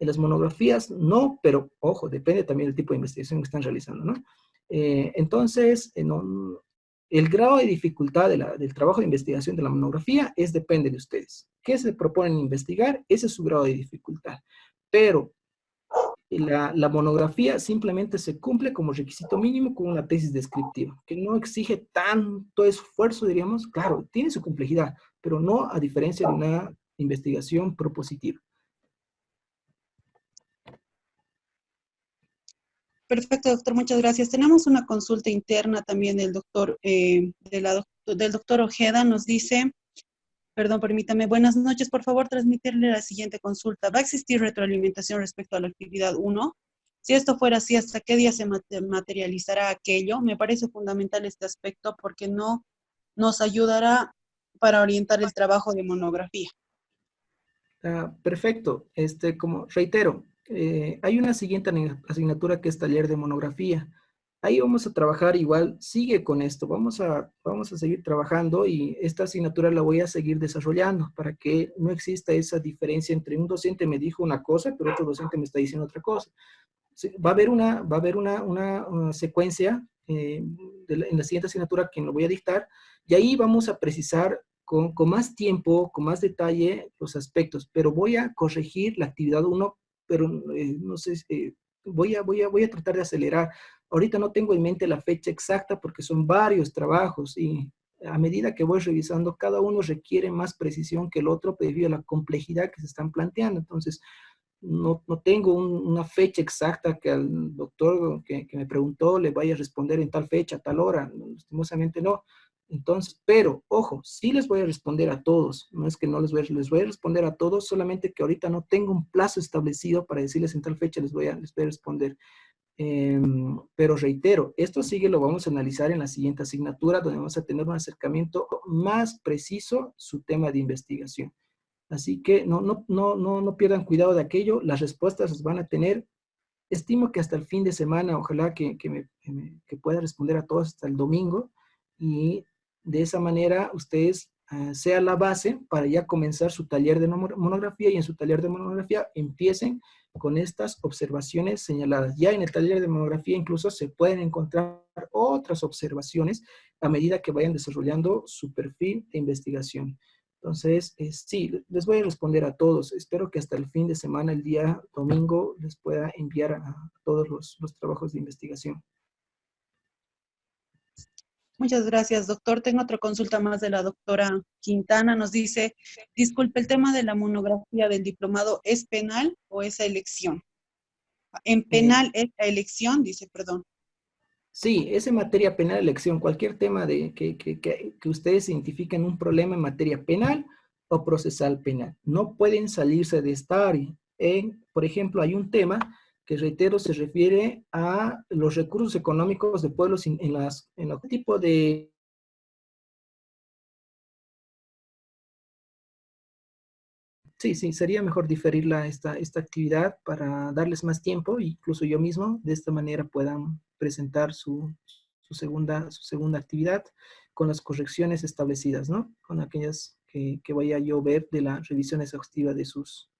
En las monografías no, pero ojo, depende también del tipo de investigación que están realizando, ¿no? Entonces, el grado de dificultad del trabajo de investigación de la monografía depende de ustedes. ¿Qué se proponen investigar? Ese es su grado de dificultad. Pero la monografía simplemente se cumple como requisito mínimo con una tesis descriptiva, que no exige tanto esfuerzo, diríamos. Claro, tiene su complejidad, pero no a diferencia de una investigación propositiva. Perfecto, doctor, muchas gracias. Tenemos una consulta interna también del doctor, del doctor Ojeda. Nos dice, perdón, permítame, buenas noches, por favor, transmitirle la siguiente consulta. ¿Va a existir retroalimentación respecto a la actividad 1? Si esto fuera así, ¿hasta qué día se materializará aquello? Me parece fundamental este aspecto porque no nos ayudará para orientar el trabajo de monografía. Perfecto. Como reitero, hay una siguiente asignatura que es taller de monografía. Ahí vamos a trabajar igual, sigue con esto, vamos a seguir trabajando y esta asignatura la voy a seguir desarrollando para que no exista esa diferencia entre un docente me dijo una cosa, pero otro docente me está diciendo otra cosa. Va a haber una secuencia en la siguiente asignatura que lo voy a dictar y ahí vamos a precisar con más tiempo, con más detalle los aspectos, pero voy a corregir la actividad 1, pero no sé, voy a tratar de acelerar. Ahorita no tengo en mente la fecha exacta porque son varios trabajos y a medida que voy revisando, cada uno requiere más precisión que el otro debido a la complejidad que se están planteando. Entonces, no tengo una fecha exacta que al doctor que me preguntó le vaya a responder en tal fecha, tal hora. Lastimosamente no. Entonces, pero, ojo, sí les voy a responder a todos. No es que no les voy a responder a todos, solamente que ahorita no tengo un plazo establecido para decirles en tal fecha les voy a responder. Pero reitero, esto sigue, lo vamos a analizar en la siguiente asignatura, donde vamos a tener un acercamiento más preciso a su tema de investigación. Así que no pierdan cuidado de aquello, las respuestas las van a tener. Estimo que hasta el fin de semana, ojalá que pueda responder a todos hasta el domingo, y de esa manera ustedes sea la base para ya comenzar su taller de monografía, y en su taller de monografía empiecen con estas observaciones señaladas. Ya en el taller de monografía incluso se pueden encontrar otras observaciones a medida que vayan desarrollando su perfil de investigación. Entonces, sí, les voy a responder a todos. Espero que hasta el fin de semana, el día domingo, les pueda enviar a todos los trabajos de investigación. Muchas gracias, doctor. Tengo otra consulta más de la doctora Quintana. Nos dice, disculpe, ¿el tema de la monografía del diplomado es penal o es a elección? En penal es a elección, dice, perdón. Sí, es en materia penal elección. Cualquier tema que ustedes identifiquen un problema en materia penal o procesal penal. No pueden salirse de esta área. Por ejemplo, hay un tema que, reitero, se refiere a los recursos económicos de pueblos en otro tipo de... Sí, sería mejor diferirla esta actividad para darles más tiempo, incluso yo mismo, de esta manera puedan presentar su segunda actividad con las correcciones establecidas, ¿no? Con aquellas que vaya yo a ver de la revisión exhaustiva de sus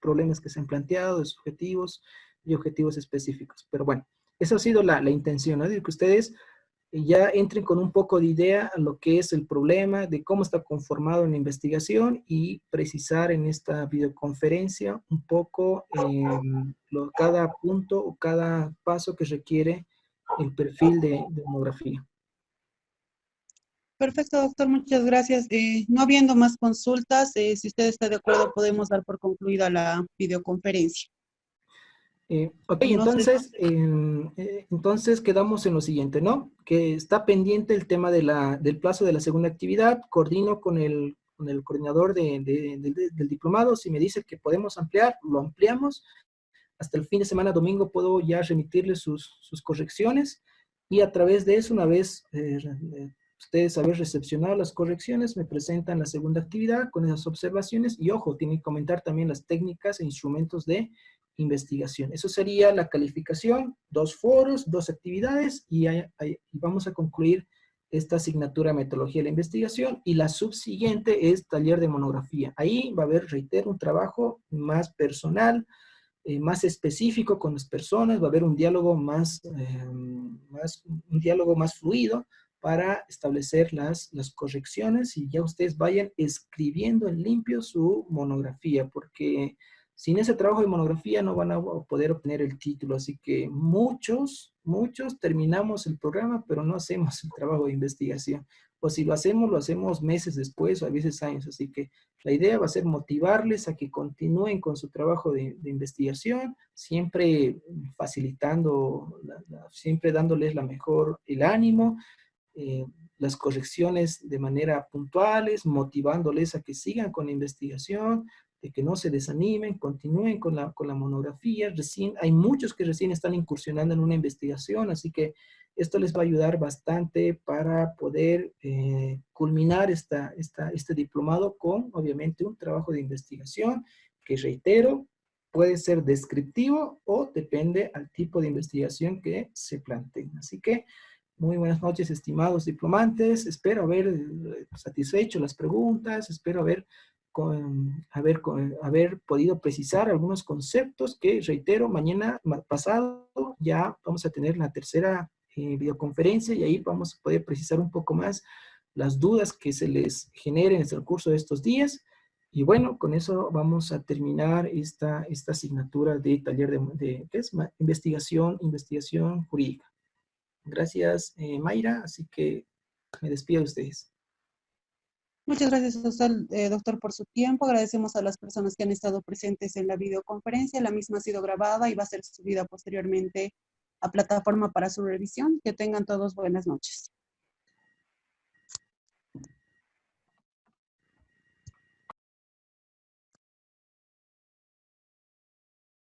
problemas que se han planteado, de sus objetivos y objetivos específicos. Pero bueno, esa ha sido la intención, ¿no? De que ustedes ya entren con un poco de idea a lo que es el problema, de cómo está conformado una investigación y precisar en esta videoconferencia un poco cada punto o cada paso que requiere el perfil de monografía. Perfecto, doctor, muchas gracias. No habiendo más consultas, si usted está de acuerdo, podemos dar por concluida la videoconferencia. Ok, No sé. entonces quedamos en lo siguiente, ¿no? Que está pendiente el tema del plazo de la segunda actividad. Coordino con el coordinador del diplomado. Si me dice que podemos ampliar, lo ampliamos. Hasta el fin de semana, domingo, puedo ya remitirle sus correcciones. y a través de eso, una vez ustedes haber recepcionado las correcciones, me presentan la segunda actividad con esas observaciones y ojo, tienen que comentar también las técnicas e instrumentos de investigación. Eso sería la calificación, 2 foros, 2 actividades y vamos a concluir esta asignatura de metodología de la investigación y la subsiguiente es taller de monografía. Ahí va a haber, reitero, un trabajo más personal, más específico con las personas, va a haber un diálogo más fluido para establecer las correcciones y ya ustedes vayan escribiendo en limpio su monografía, porque sin ese trabajo de monografía no van a poder obtener el título, así que muchos terminamos el programa, pero no hacemos el trabajo de investigación. O si lo hacemos meses después o a veces años, así que la idea va a ser motivarles a que continúen con su trabajo de investigación, siempre facilitando, siempre dándoles el ánimo, las correcciones de manera puntuales, motivándoles a que sigan con la investigación, de que no se desanimen, continúen con la monografía. Hay muchos que recién están incursionando en una investigación, así que esto les va a ayudar bastante para poder culminar este diplomado con, obviamente, un trabajo de investigación que, reitero, puede ser descriptivo o depende al tipo de investigación que se planteen. Así que, muy buenas noches, estimados diplomantes. Espero haber satisfecho las preguntas, espero haber podido precisar algunos conceptos que, reitero, mañana pasado ya vamos a tener la tercera videoconferencia y ahí vamos a poder precisar un poco más las dudas que se les generen en el curso de estos días. Y bueno, con eso vamos a terminar esta asignatura de taller ¿qué es? Investigación jurídica. Gracias, Mayra, así que me despido de ustedes. Muchas gracias, doctor, por su tiempo. Agradecemos a las personas que han estado presentes en la videoconferencia. La misma ha sido grabada y va a ser subida posteriormente a plataforma para su revisión. Que tengan todos buenas noches.